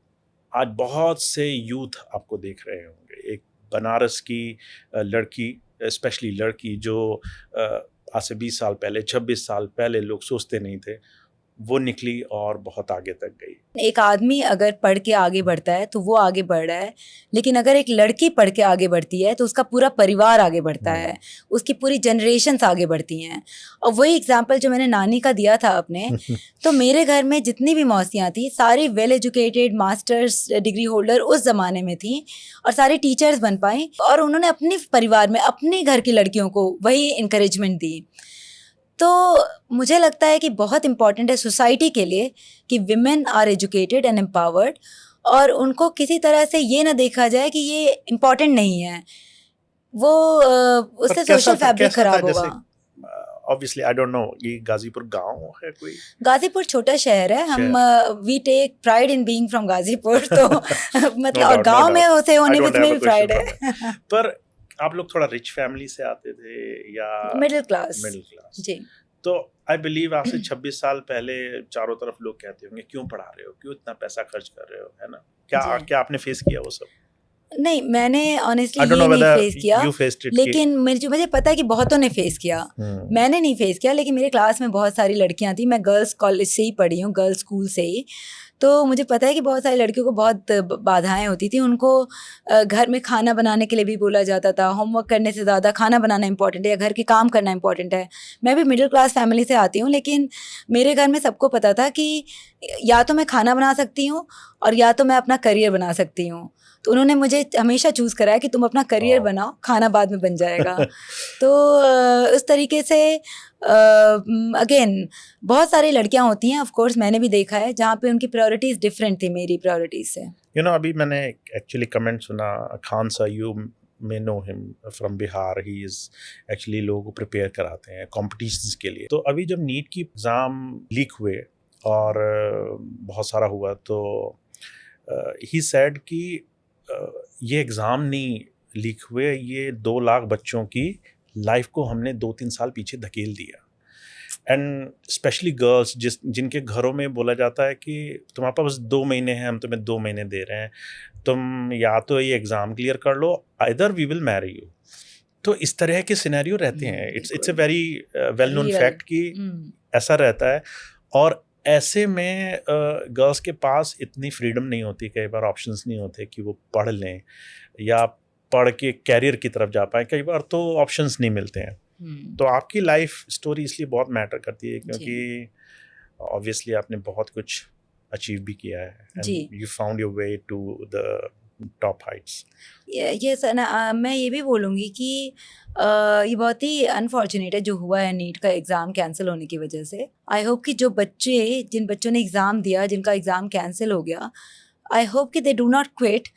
आज बहुत से यूथ आपको देख रहे होंगे, एक बनारस की लड़की, स्पेशली लड़की जो आज से 20 साल पहले, 26 साल पहले लोग सोचते नहीं थे, वो निकली और बहुत आगे तक गई। एक आदमी अगर पढ़ के आगे बढ़ता है तो वो आगे बढ़ रहा है, लेकिन अगर एक लड़की पढ़ के आगे बढ़ती है तो उसका पूरा परिवार आगे बढ़ता है, उसकी पूरी जनरेशन्स आगे बढ़ती हैं। और वही एग्जांपल जो मैंने नानी का दिया था अपने, तो मेरे घर में जितनी भी मौसियाँ थी सारी well educated masters degree holder उस ज़माने में थी, और सारी टीचर्स बन पाई, और उन्होंने अपने परिवार में अपने घर की लड़कियों को वही इंकरेजमेंट दी। तो मुझे लगता है कि बहुत इम्पॉर्टेंट है सोसाइटी के लिए कि women are educated and empowered, और उनको किसी तरह से ये ना देखा जाए कि ये इम्पॉर्टेंट नहीं है, वो उससे सोशल फैब्रिक खराब होगा। ऑब्वियसली आई डोंट नो, ये गाजीपुर गांव है कोई? गाजीपुर छोटा शहर है, हम we take pride in being from Ghazipur, तो मतलब और गांव में होते होने में भी प्राइड है। पर आप लोग थोड़ा रिच फैमिली से आते थे या मिडिल क्लास? जी। तो आई बिलीव आपसे 26 साल पहले चारों तरफ लोग कहते होंगे क्यों पढ़ा रहे हो, क्यों इतना पैसा खर्च कर रहे हो, है ना? क्या आपने फेस किया वो सब? नहीं, मैंने ऑनेस्टली ये नहीं फेस किया, लेकिन मुझे पता है कि बहुतों ने फेस किया। मैंने नहीं फेस किया, लेकिन मेरे क्लास में बहुत सारी लड़कियां थी। मैं गर्ल्स कॉलेज से ही पढ़ी हूँ, गर्ल्स स्कूल से ही, तो मुझे पता है कि बहुत सारी लड़कियों को बहुत बाधाएं होती थी। उनको घर में खाना बनाने के लिए भी बोला जाता था, होमवर्क करने से ज़्यादा खाना बनाना इंपॉर्टेंट है या घर के काम करना इंपॉर्टेंट है। मैं भी मिडिल क्लास फैमिली से आती हूँ, लेकिन मेरे घर में सबको पता था कि या तो मैं खाना बना सकती हूँ और या तो मैं अपना करियर बना सकती हूँ। तो उन्होंने मुझे हमेशा चूज़ कराया कि तुम अपना करियर बनाओ, खाना बाद में बन जाएगा। तो उस तरीके से अगेन बहुत सारी लड़कियां होती हैं, ऑफ कोर्स मैंने भी देखा है, जहाँ पे उनकी प्रायोरिटीज़ डिफरेंट थी मेरी प्रायोरिटीज़ से। यू नो, अभी मैंने एक्चुअली कमेंट सुना, खान सा, you may know him from Bihar, he is actually लोगों को प्रिपेयर कराते हैं कॉम्पिटिशन्स के लिए। तो अभी जब नीट की एग्ज़ाम लीक हुए और बहुत सारा हुआ, तो ही सेड कि ये एग्ज़ाम नहीं लीक हुए, ये 2 लाख बच्चों की लाइफ को हमने 2-3 साल पीछे धकेल दिया। एंड स्पेशली गर्ल्स जिनके घरों में बोला जाता है कि तुम्हारे पास 2 महीने हैं, हम तुम्हें 2 महीने दे रहे हैं, तुम या तो ये एग्ज़ाम क्लियर कर लो, either we will marry you. तो इस तरह के सिनेरियो रहते हैं। It's a very well known fact कि ऐसा रहता है। और ऐसे में गर्ल्स के पास इतनी फ्रीडम नहीं होती, कई बार ऑप्शंस नहीं होते कि वो पढ़ लें या पढ़ के कैरियर की तरफ जा पाएँ, कई बार तो ऑप्शंस नहीं मिलते हैं। तो आपकी लाइफ स्टोरी इसलिए बहुत मैटर करती है क्योंकि ऑब्वियसली आपने बहुत कुछ अचीव भी किया है, and you found your way to the top heights. ये सर ना, मैं ये भी बोलूँगी कि ये बहुत ही अनफॉर्चुनेट है जो हुआ है नीट का एग्ज़ाम कैंसिल होने की वजह से। आई होप कि जिन बच्चों ने एग्ज़ाम दिया, जिनका एग्ज़ाम कैंसिल हो गया, आई होप कि they do not quit,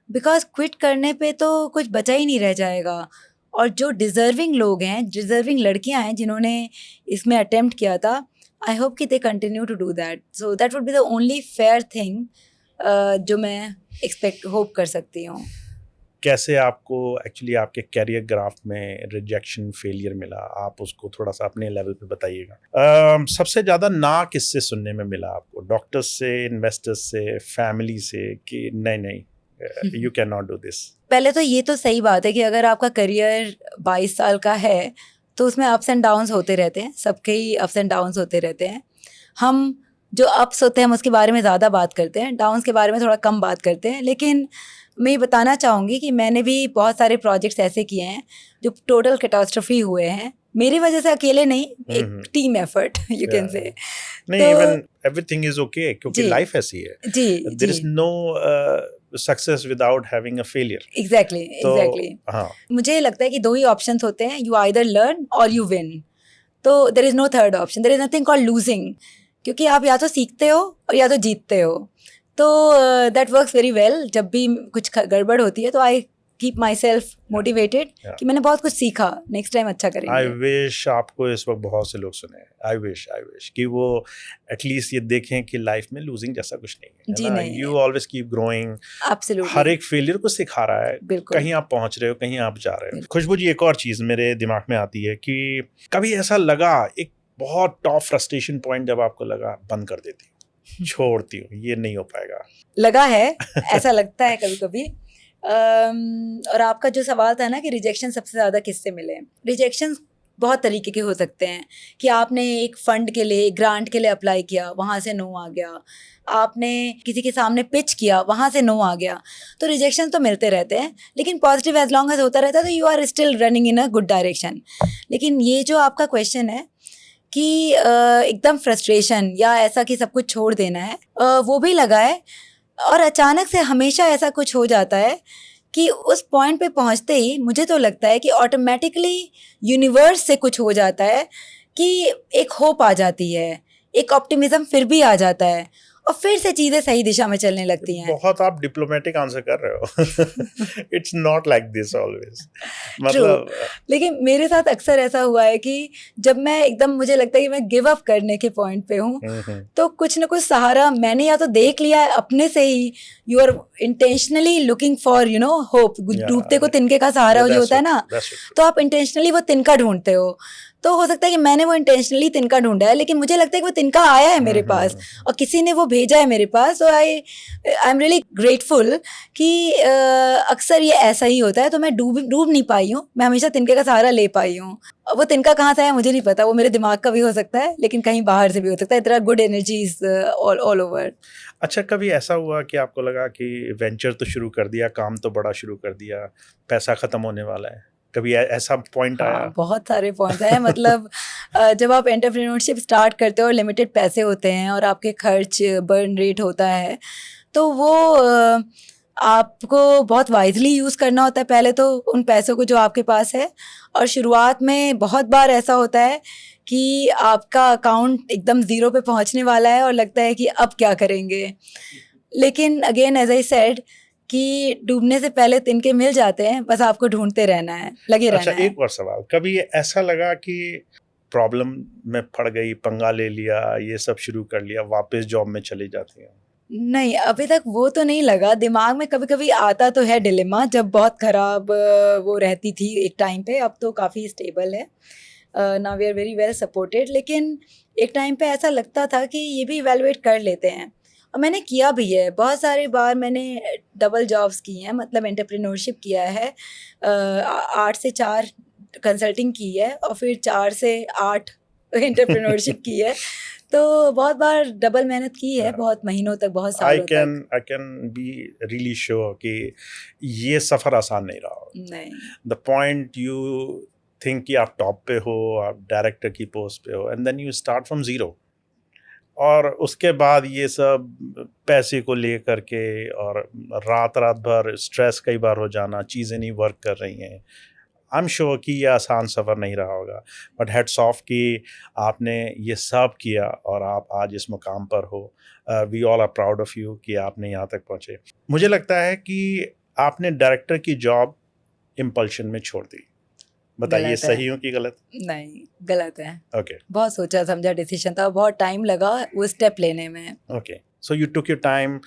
because quit करने पे तो कुछ बचा ही नहीं रह जाएगा। और जो डिज़र्विंग लोग हैं, डिज़र्विंग लड़कियां हैं जिन्होंने इसमें अटेम्प्ट किया था, आई होप कि they continue to do that. So that would be the only fair thing जो मैं होप कर सकती हूँ। कैसे आपको एक्चुअली आपके कैरियर ग्राफ में रिजेक्शन, फेलियर मिला, आप उसको थोड़ा सा अपने लेवल पे बताइएगा। सबसे ज़्यादा ना किससे सुनने में मिला आपको? डॉक्टर्स से, इन्वेस्टर्स से, फैमिली से, कि नहीं you can not do this? पहले तो ये तो सही बात है कि अगर आपका करियर 22 साल का है तो उसमें अप्स एंड डाउन्स होते रहते हैं, सबके ही अप्स एंड डाउन्स होते रहते हैं। हम जो अप्स होते हैं हम उसके बारे में ज़्यादा बात करते हैं, डाउन्स के बारे में थोड़ा कम बात करते हैं। लेकिन मैं ये बताना चाहूँगी कि मैंने भी बहुत सारे प्रोजेक्ट्स ऐसे किए हैं जो टोटल कैटास्ट्रॉफी हुए हैं, मेरी वजह से अकेले नहीं, एक team effort you can say. नहीं, इवन एवरीथिंग इज ओके, क्योंकि लाइफ ऐसी है। There is no success without having a failure. Exactly. हाँ, मुझे लगता है कि 2 ही ऑप्शंस होते हैं, you either learn or you win. तो there is no third option, there is nothing called losing, क्योंकि आप या तो सीखते हो और या तो जीतते हो। तो दैट वर्क्स वेरी वेल। जब भी कुछ गड़बड़ होती है तो I keep my self motivated कि मैंने बहुत कुछ सीखा, नेक्स्ट टाइम अच्छा आई करेंगे। विश आपको इस वक्त बहुत से लोग सुने। आई विश कि वो एटलीस्ट ये देखें कि लाइफ में लूजिंग जैसा कुछ नहीं जी है ना। नहीं you always keep growing. Her absolutely, एक फेलियर को सिखा रहा है, बिल्कुल। कहीं आप पहुंच रहे हो, कहीं आप जा रहे हो। बिल्कुल। खुशबू जी, एक और चीज़ मेरे दिमाग में आती है कि कभी ऐसा लगा, एक बहुत टॉप फ्रस्ट्रेशन पॉइंट जब आपको लगा बंद कर देती हूँ, छोड़ती हूँ, ये नहीं हो पाएगा? लगा है, ऐसा लगता है कभी कभी। और आपका जो सवाल था ना कि रिजेक्शन सबसे ज़्यादा किससे मिले, रिजेक्शन बहुत तरीके के हो सकते हैं कि आपने एक फ़ंड के लिए, ग्रांट के लिए अप्लाई किया, वहाँ से नो आ गया, आपने किसी के सामने पिच किया, वहाँ से नो आ गया। तो रिजेक्शन तो मिलते रहते हैं, लेकिन पॉजिटिव एज लॉन्ग एज होता रहता है तो you are still running in a good direction. लेकिन ये जो आपका क्वेश्चन है कि एकदम फ्रस्ट्रेशन या ऐसा कि सब कुछ छोड़ देना है, वो भी लगा है। और अचानक से हमेशा ऐसा कुछ हो जाता है कि उस पॉइंट पे पहुंचते ही मुझे तो लगता है कि ऑटोमेटिकली यूनिवर्स से कुछ हो जाता है कि एक होप आ जाती है, एक ऑप्टिमिज्म फिर भी आ जाता है और फिर से चीज़ें सही दिशा में चलने लगती हैं। बहुत आप डिप्लोमेटिक आंसर कर रहे हो। It's not like this always. मतलब लेकिन मेरे साथ अक्सर ऐसा हुआ है कि जब मैं एकदम, मुझे लगता है कि मैं गिव अप करने के पॉइंट पे हूँ, तो कुछ ना कुछ सहारा मैंने या तो देख लिया है अपने से ही। You are intentionally looking for hope. डूबते को तिनके का सहारा जो होता है ना, तो आप इंटेंशनली वो तिनका ढूंढते हो। तो हो सकता है कि मैंने वो इंटेंशनली तिनका ढूंढा है, लेकिन मुझे लगता है कि वो तिनका आया है मेरे पास और किसी ने वो भेजा है मेरे पास। तो आई एम रियली ग्रेटफुल कि अक्सर ये ऐसा ही होता है। तो मैं डूब नहीं पाई हूँ, मैं हमेशा तिनके का सहारा ले पाई हूँ। वो तिनका कहाँ से आया मुझे नहीं पता, वो मेरे दिमाग का भी हो सकता है, लेकिन कहीं बाहर से भी हो सकता है। इतना गुड एनर्जीज ऑल ओवर। अच्छा, कभी ऐसा हुआ कि आपको लगा कि वेंचर तो शुरू कर दिया, काम तो बड़ा शुरू कर दिया, पैसा ख़त्म होने वाला है, कभी ऐसा पॉइंट आया? बहुत सारे पॉइंट्स आए। मतलब जब आप एंटरप्रेन्योरशिप स्टार्ट करते हो और लिमिटेड पैसे होते हैं और आपके खर्च बर्न रेट होता है, तो वो आपको बहुत वाइजली यूज़ करना होता है पहले तो उन पैसों को जो आपके पास है। और शुरुआत में बहुत बार ऐसा होता है कि आपका अकाउंट एकदम ज़ीरो पे पहुंचने वाला है और लगता है कि अब क्या करेंगे। लेकिन अगेन एज आई सेड कि डूबने से पहले तिनके मिल जाते हैं, बस आपको ढूंढते रहना है, लगे रहना है। एक और सवाल, कभी ऐसा लगा कि प्रॉब्लम में पड़ गई, पंगा ले लिया, ये सब शुरू कर लिया, वापस जॉब में चली जाती हैं? नहीं, अभी तक वो तो नहीं लगा। दिमाग में कभी कभी आता तो है डिलेमा, जब बहुत ख़राब वो रहती थी एक टाइम पे। अब तो काफ़ी स्टेबल है, now we are very well supported. लेकिन एक टाइम पे ऐसा लगता था कि ये भी इवेलुएट कर लेते हैं, और मैंने किया भी है। बहुत सारी बार मैंने डबल जॉब्स की हैं, मतलब एंटरप्रेन्योरशिप किया है, 8 से 4 कंसल्टिंग की है और फिर 4 से 8 एंटरप्रेन्योरशिप की है। तो बहुत बार डबल मेहनत की है, बहुत महीनों तक, बहुत सालों तक। I can be really sure कि ये सफ़र आसान नहीं रहा। नहीं, द पॉइंट यू थिंक कि आप टॉप पे हो, आप डायरेक्टर की पोस्ट पे हो, and then you start from zero. और उसके बाद ये सब पैसे को लेकर के और रात भर स्ट्रेस कई बार हो जाना, चीज़ें नहीं वर्क कर रही हैं। आई एम श्योर कि ये आसान सफ़र नहीं रहा होगा, बट हेड्स ऑफ कि आपने ये सब किया और आप आज इस मुकाम पर हो। We all are proud of you कि आपने यहाँ तक पहुँचे। मुझे लगता है कि आपने डायरेक्टर की जॉब इम्पल्शन में छोड़ दी। बताइए, सही हूँ कि गलत? नहीं, गलत है। ओके, बहुत सोचा समझा डिसीजन था, बहुत टाइम लगा वो स्टेप लेने में। Okay, so you took your time.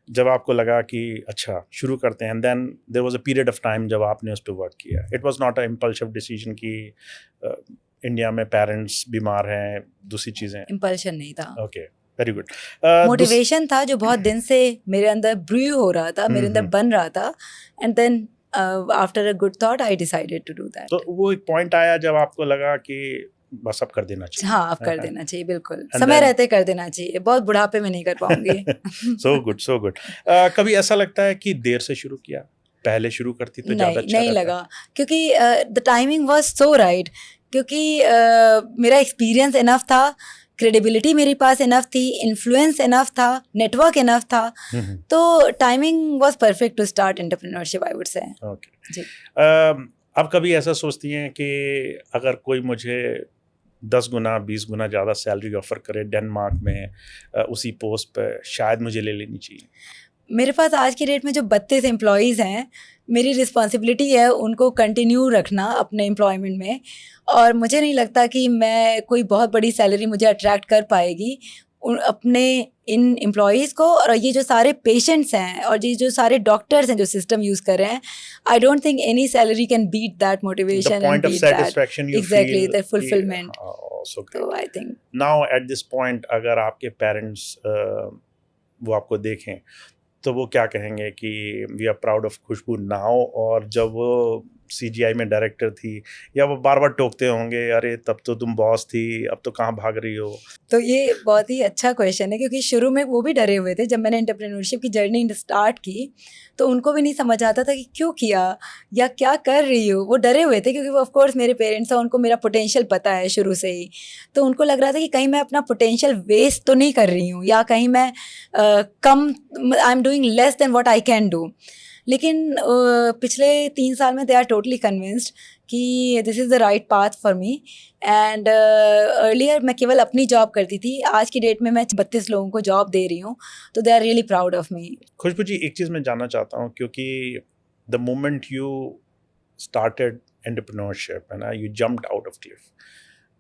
जब आपको लगा कि अच्छा शुरू करते हैं, and then there was a period of time जब आपने उस पर वर्क किया। It was not a impulsive decision कि इंडिया में पेरेंट्स बीमार हैं, दूसरी चीज़ें। इम्पल्शन नहीं था, ओके, वेरी गुड। मोटिवेशन था जो बहुत दिन से मेरे अंदर ब्रू हो रहा था, मेरे अंदर बन रहा था। And then after a good thought I decided to do that. तो वो एक पॉइंट आया जब आपको लगा कि बस अब कर देना चाहिए। हाँ, अब कर देना चाहिए, बिल्कुल समय रहते कर देना चाहिए, बहुत बुढ़ापे में नहीं कर पाऊंगी। So good, so good. कभी ऐसा लगता है कि देर से शुरू किया, पहले शुरू करती तो ज़्यादा अच्छा नहीं लगा, क्योंकि the timing was so right. क्योंकि मेरा एक्सपीरियंस इनफ था, क्रेडिबिलिटी मेरे पास इनफ थी, इन्फ्लुएंस इनफ था, नेटवर्क इनफ था। तो timing was perfect to start entrepreneurship, I would say. Okay जी। अब कभी ऐसा सोचती हैं कि अगर कोई मुझे 10 गुना 20 गुना ज़्यादा सैलरी ऑफर करे डेनमार्क में उसी पोस्ट पर, शायद मुझे ले लेनी चाहिए। मेरे पास आज की डेट में जो 32 एम्प्लॉयज़ हैं, मेरी रिस्पॉन्सिबिलिटी है उनको कंटिन्यू रखना अपने एम्प्लॉयमेंट में, और मुझे नहीं लगता कि मैं कोई बहुत बड़ी सैलरी मुझे अट्रैक्ट कर पाएगी अपने इन एम्प्लॉयज़ को। और ये जो सारे पेशेंट्स हैं और ये जो सारे डॉक्टर्स हैं जो सिस्टम यूज़ कर रहे हैं, I don't think any salary can beat that motivation The point of satisfaction you exactly feel the fulfillment. also great. तो I think Now at this point अगर आपके पेरेंट्स वो आपको देखें तो वो क्या कहेंगे कि we are proud of Khushboo now, और जब वो CGI में डायरेक्टर थी, या वो बार बार टोकते होंगे अरे तब तो तुम बॉस थी, अब तो कहाँ भाग रही हो? तो ये बहुत ही अच्छा क्वेश्चन है, क्योंकि शुरू में वो भी डरे हुए थे जब मैंने एंटरप्रेन्योरशिप की जर्नी स्टार्ट की, तो उनको भी नहीं समझ आता था कि क्यों किया या क्या कर रही हो। वो डरे हुए थे क्योंकि वो ऑफ कोर्स मेरे पेरेंट्स हैं, उनको मेरा पोटेंशियल पता है शुरू से ही, तो उनको लग रहा था कि कहीं मैं अपना पोटेंशियल वेस्ट तो नहीं कर रही हूँ, या कहीं मैं कम I am doing less than what I can do. लेकिन पिछले 3 साल में दे आर टोटली कन्विंस्ड कि this is the right path for me. And earlier मैं केवल अपनी जॉब करती थी, आज की डेट में मैं 32 लोगों को जॉब दे रही हूँ, तो they are really proud of me. Khushboo ji, एक चीज़ मैं जानना चाहता हूँ, क्योंकि the moment you started entrepreneurship है ना, you jumped out of cliff,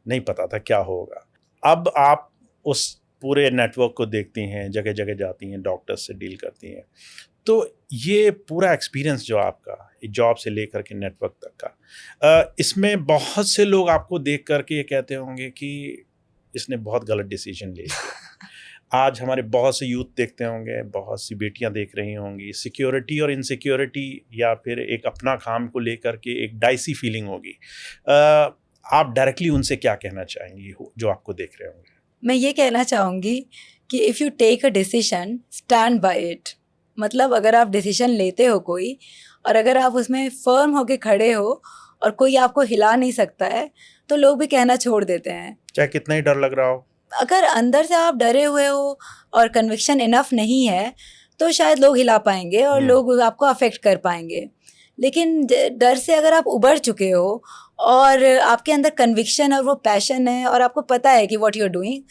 नहीं पता था क्या होगा। अब आप उस पूरे नेटवर्क को देखती हैं, जगह जगह जाती हैं, डॉक्टर्स से डील करती हैं, तो ये पूरा एक्सपीरियंस जो आपका जॉब से लेकर के नेटवर्क तक का, इसमें बहुत से लोग आपको देख करके ये कहते होंगे कि इसने बहुत गलत डिसीजन ले लिया। आज हमारे बहुत से यूथ देखते होंगे, बहुत सी बेटियां देख रही होंगी, सिक्योरिटी और इनसिक्योरिटी या फिर एक अपना काम को लेकर के एक डाइसी फीलिंग होगी। आप डायरेक्टली उनसे क्या कहना चाहेंगी जो आपको देख रहे होंगे? मैं ये कहना चाहूँगी कि if you take a decision, stand by it. मतलब अगर आप डिसीजन लेते हो कोई, और अगर आप उसमें फर्म होके खड़े हो और कोई आपको हिला नहीं सकता है, तो लोग भी कहना छोड़ देते हैं, चाहे कितना ही डर लग रहा हो। अगर अंदर से आप डरे हुए हो और कन्विक्शन इनफ नहीं है, तो शायद लोग हिला पाएंगे और लोग आपको अफेक्ट कर पाएंगे। लेकिन डर से अगर आप उबर चुके हो और आपके अंदर कन्विक्शन और वो पैशन है और आपको पता है कि व्हाट यू आर डूइंग,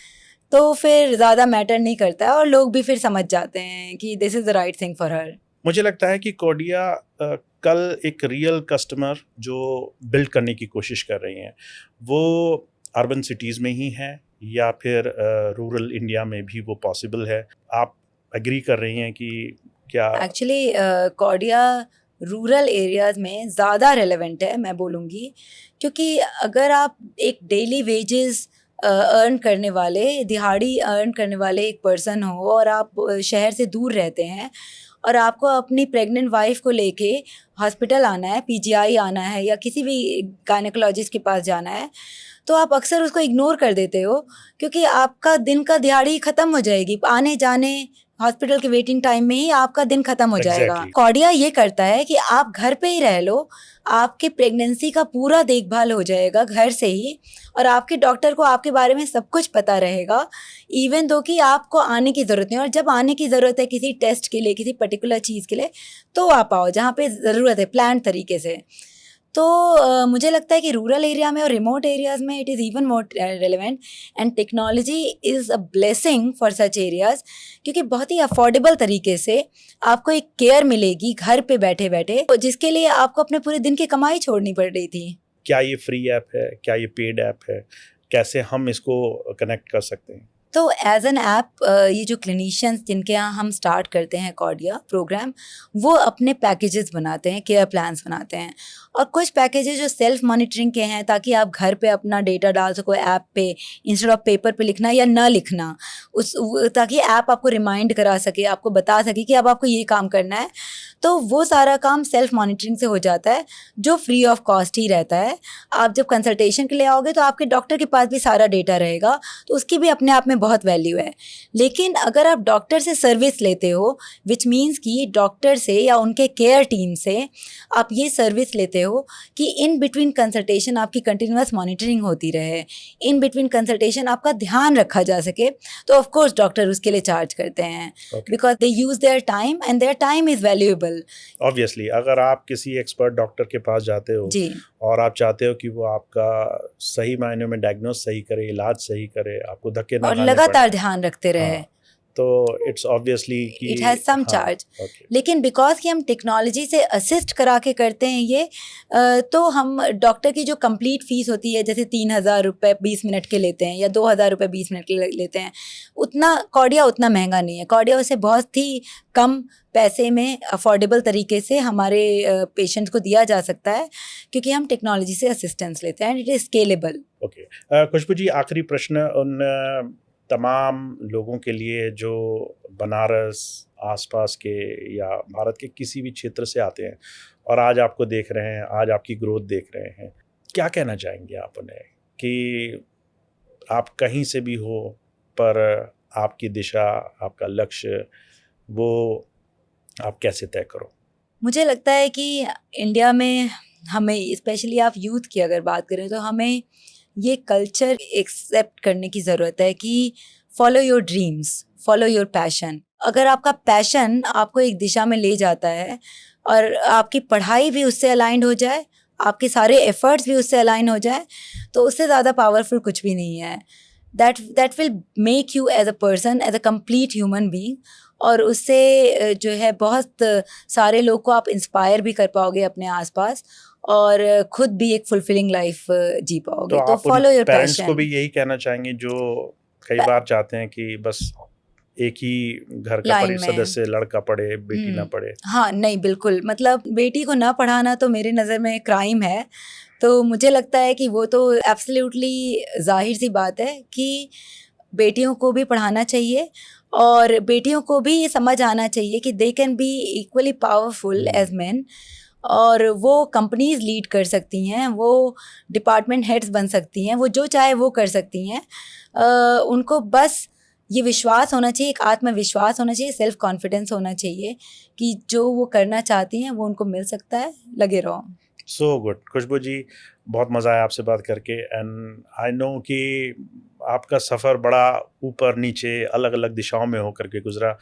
तो फिर ज़्यादा मैटर नहीं करता है और लोग भी फिर समझ जाते हैं कि this is the right thing for her. मुझे लगता है कि कॉर्डिया कल एक रियल कस्टमर जो बिल्ड करने की कोशिश कर रही हैं, वो अर्बन सिटीज़ में ही है या फिर रूरल इंडिया में भी वो पॉसिबल है? आप एग्री कर रही हैं कि क्या एक्चुअली कॉर्डिया रूरल एरियाज़ में ज़्यादा रेलेवेंट है, मैं बोलूँगी, क्योंकि अगर आप एक डेली वेजेस अर्न करने वाले, दिहाड़ी अर्न करने वाले एक पर्सन हो और आप शहर से दूर रहते हैं और आपको अपनी प्रेग्नेंट वाइफ को लेके हॉस्पिटल आना है, PGI आना है या किसी भी गायनेकोलॉजिस्ट के पास जाना है, तो आप अक्सर उसको इग्नोर कर देते हो, क्योंकि आपका दिन का दिहाड़ी ख़त्म हो जाएगी, आने जाने हॉस्पिटल के वेटिंग टाइम में ही आपका दिन खत्म हो जाएगा। Exactly. कॉर्डिया ये करता है कि आप घर पे ही रह लो, आपके प्रेगनेंसी का पूरा देखभाल हो जाएगा घर से ही, और आपके डॉक्टर को आपके बारे में सब कुछ पता रहेगा, इवन दो कि आपको आने की ज़रूरत नहीं। और जब आने की ज़रूरत है किसी टेस्ट के लिए, किसी पर्टिकुलर चीज़ के लिए, तो आप आओ जहाँ पे ज़रूरत है, प्लान तरीके से। तो मुझे लगता है कि रूरल एरिया में और रिमोट एरियाज़ में it is even more relevant, and technology is a blessing for such areas, क्योंकि बहुत ही अफोर्डेबल तरीके से आपको एक केयर मिलेगी घर पे बैठे बैठे, जिसके लिए आपको अपने पूरे दिन की कमाई छोड़नी पड़ रही थी। क्या ये फ्री ऐप है, क्या ये पेड ऐप है, कैसे हम इसको कनेक्ट कर सकते हैं? तो एज एन ऐप, ये जो क्लिनिशियंस जिनके यहाँ हम स्टार्ट करते हैं कॉर्डिया प्रोग्राम, वो अपने पैकेजेस बनाते हैं, केयर प्लान्स बनाते हैं, और कुछ पैकेजेस जो सेल्फ मॉनिटरिंग के हैं, ताकि आप घर पे अपना डेटा डाल सको ऐप पे, इंस्टेड ऑफ पेपर पे लिखना या ना लिखना, ताकि ऐप आपको रिमाइंड करा सके, आपको बता सके कि अब आपको ये काम करना है। तो वो सारा काम सेल्फ मॉनिटरिंग से हो जाता है, जो फ्री ऑफ कॉस्ट ही रहता है। आप जब कंसल्टेशन के लिए आओगे तो आपके डॉक्टर के पास भी सारा डेटा रहेगा, तो उसकी भी अपने आप में बहुत वैल्यू है। लेकिन अगर आप डॉक्टर से सर्विस लेते हो, विच मीन्स कि डॉक्टर से या उनके केयर टीम से आप ये सर्विस लेते हो कि इन बिटवीन कंसल्टेशन आपकी कंटिन्यूअस मॉनिटरिंग होती रहे, इन बिटवीन कंसल्टेशन आपका ध्यान रखा जा सके, तो ऑफ कोर्स डॉक्टर उसके लिए चार्ज करते हैं, because they use their time and their time is valuable. Obviously अगर आप किसी एक्सपर्ट डॉक्टर के पास जाते हो जी, और आप चाहते हो कि वो आपका सही मायने में डायग्नोज सही करे, इलाज सही करे, आपको धक्के ना और खाने लगातार पड़े, ध्यान रखते रहे, हाँ, तो इट्स ऑब्वियसली कि इट हैज़ सम चार्ज। लेकिन बिकॉज कि हम टेक्नोलॉजी से असिस्ट करा के करते हैं ये, तो हम डॉक्टर की जो कंप्लीट फीस होती है, जैसे 3,000 रुपये 20 मिनट के लेते हैं या 2,000 रुपये 20 मिनट के लेते हैं, उतना कॉर्डिया उतना महंगा नहीं है। कॉर्डिया उसे बहुत ही कम पैसे में अफोर्डेबल तरीके से हमारे पेशेंट को दिया जा सकता है, क्योंकि हम टेक्नोलॉजी से असिस्टेंस लेते हैं and it is scalable. Okay, Khushboo ji, आखिरी प्रश्न उन तमाम लोगों के लिए जो बनारस आसपास के या भारत के किसी भी क्षेत्र से आते हैं और आज आपको देख रहे हैं, आज आपकी ग्रोथ देख रहे हैं, क्या कहना चाहेंगे आप उन्हें कि आप कहीं से भी हो पर आपकी दिशा, आपका लक्ष्य, वो आप कैसे तय करो? मुझे लगता है कि इंडिया में हमें, स्पेशली आप यूथ की अगर बात करें, तो हमें ये कल्चर एक्सेप्ट करने की ज़रूरत है कि follow your dreams, follow your passion. अगर आपका पैशन आपको एक दिशा में ले जाता है और आपकी पढ़ाई भी उससे अलाइंड हो जाए, आपके सारे एफर्ट्स भी उससे अलाइन हो जाए, तो उससे ज़्यादा पावरफुल कुछ भी नहीं है। That will make you as a person, as a complete human being, और उससे जो है बहुत सारे लोग को आप इंस्पायर भी कर पाओगे अपने आसपास, और खुद भी एक फुलफिलिंग लाइफ जी पाओगे। तो फॉलो योर पेरेंट्स पैशन। को भी यही कहना चाहेंगे जो कई बार चाहते हैं कि बस एक ही घर का लाइन में सदस्य लड़का पढ़े, बेटी ना पढ़े? हाँ, नहीं, बिल्कुल, मतलब बेटी को ना पढ़ाना तो मेरी नज़र में क्राइम है। तो मुझे लगता है कि वो तो एब्सोल्युटली जाहिर सी बात है कि बेटियों को भी पढ़ाना चाहिए, और बेटियों को भी ये समझ आना चाहिए कि they can be equally powerful as man, और वो कंपनीज लीड कर सकती हैं, वो डिपार्टमेंट हेड्स बन सकती हैं, वो जो चाहे वो कर सकती हैं। उनको बस ये विश्वास होना चाहिए, एक आत्मविश्वास होना चाहिए, सेल्फ कॉन्फिडेंस होना चाहिए कि जो वो करना चाहती हैं वो उनको मिल सकता है। लगे रहो। सो गुड खुशबू जी, बहुत मज़ा आया आपसे बात करके, एंड आई नो कि आपका सफ़र बड़ा ऊपर नीचे अलग अलग दिशाओं में होकर के गुजरा,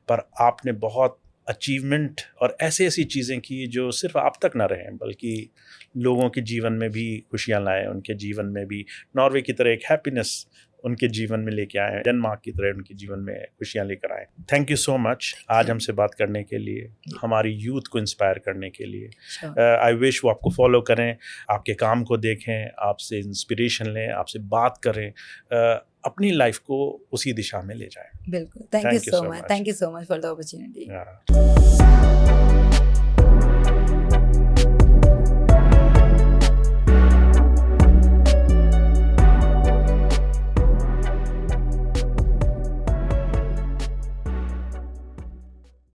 पर आपने बहुत अचीवमेंट और ऐसी ऐसी चीज़ें की जो सिर्फ आप तक ना रहें बल्कि लोगों के जीवन में भी खुशियाँ लाएं, उनके जीवन में भी नॉर्वे की तरह एक हैप्पीनेस उनके जीवन में लेके आए, डेनमार्क की तरह उनके जीवन में खुशियाँ लेकर आए। थैंक यू सो मच आज हमसे बात करने के लिए, हमारी यूथ को इंस्पायर करने के लिए। आई विश वो आपको फॉलो करें, आपके काम को देखें, आपसे इंस्पिरेशन लें, आपसे बात करें, अपनी लाइफ को उसी दिशा में ले जाएं। बिल्कुल, thank you so much, thank you so much for the opportunity.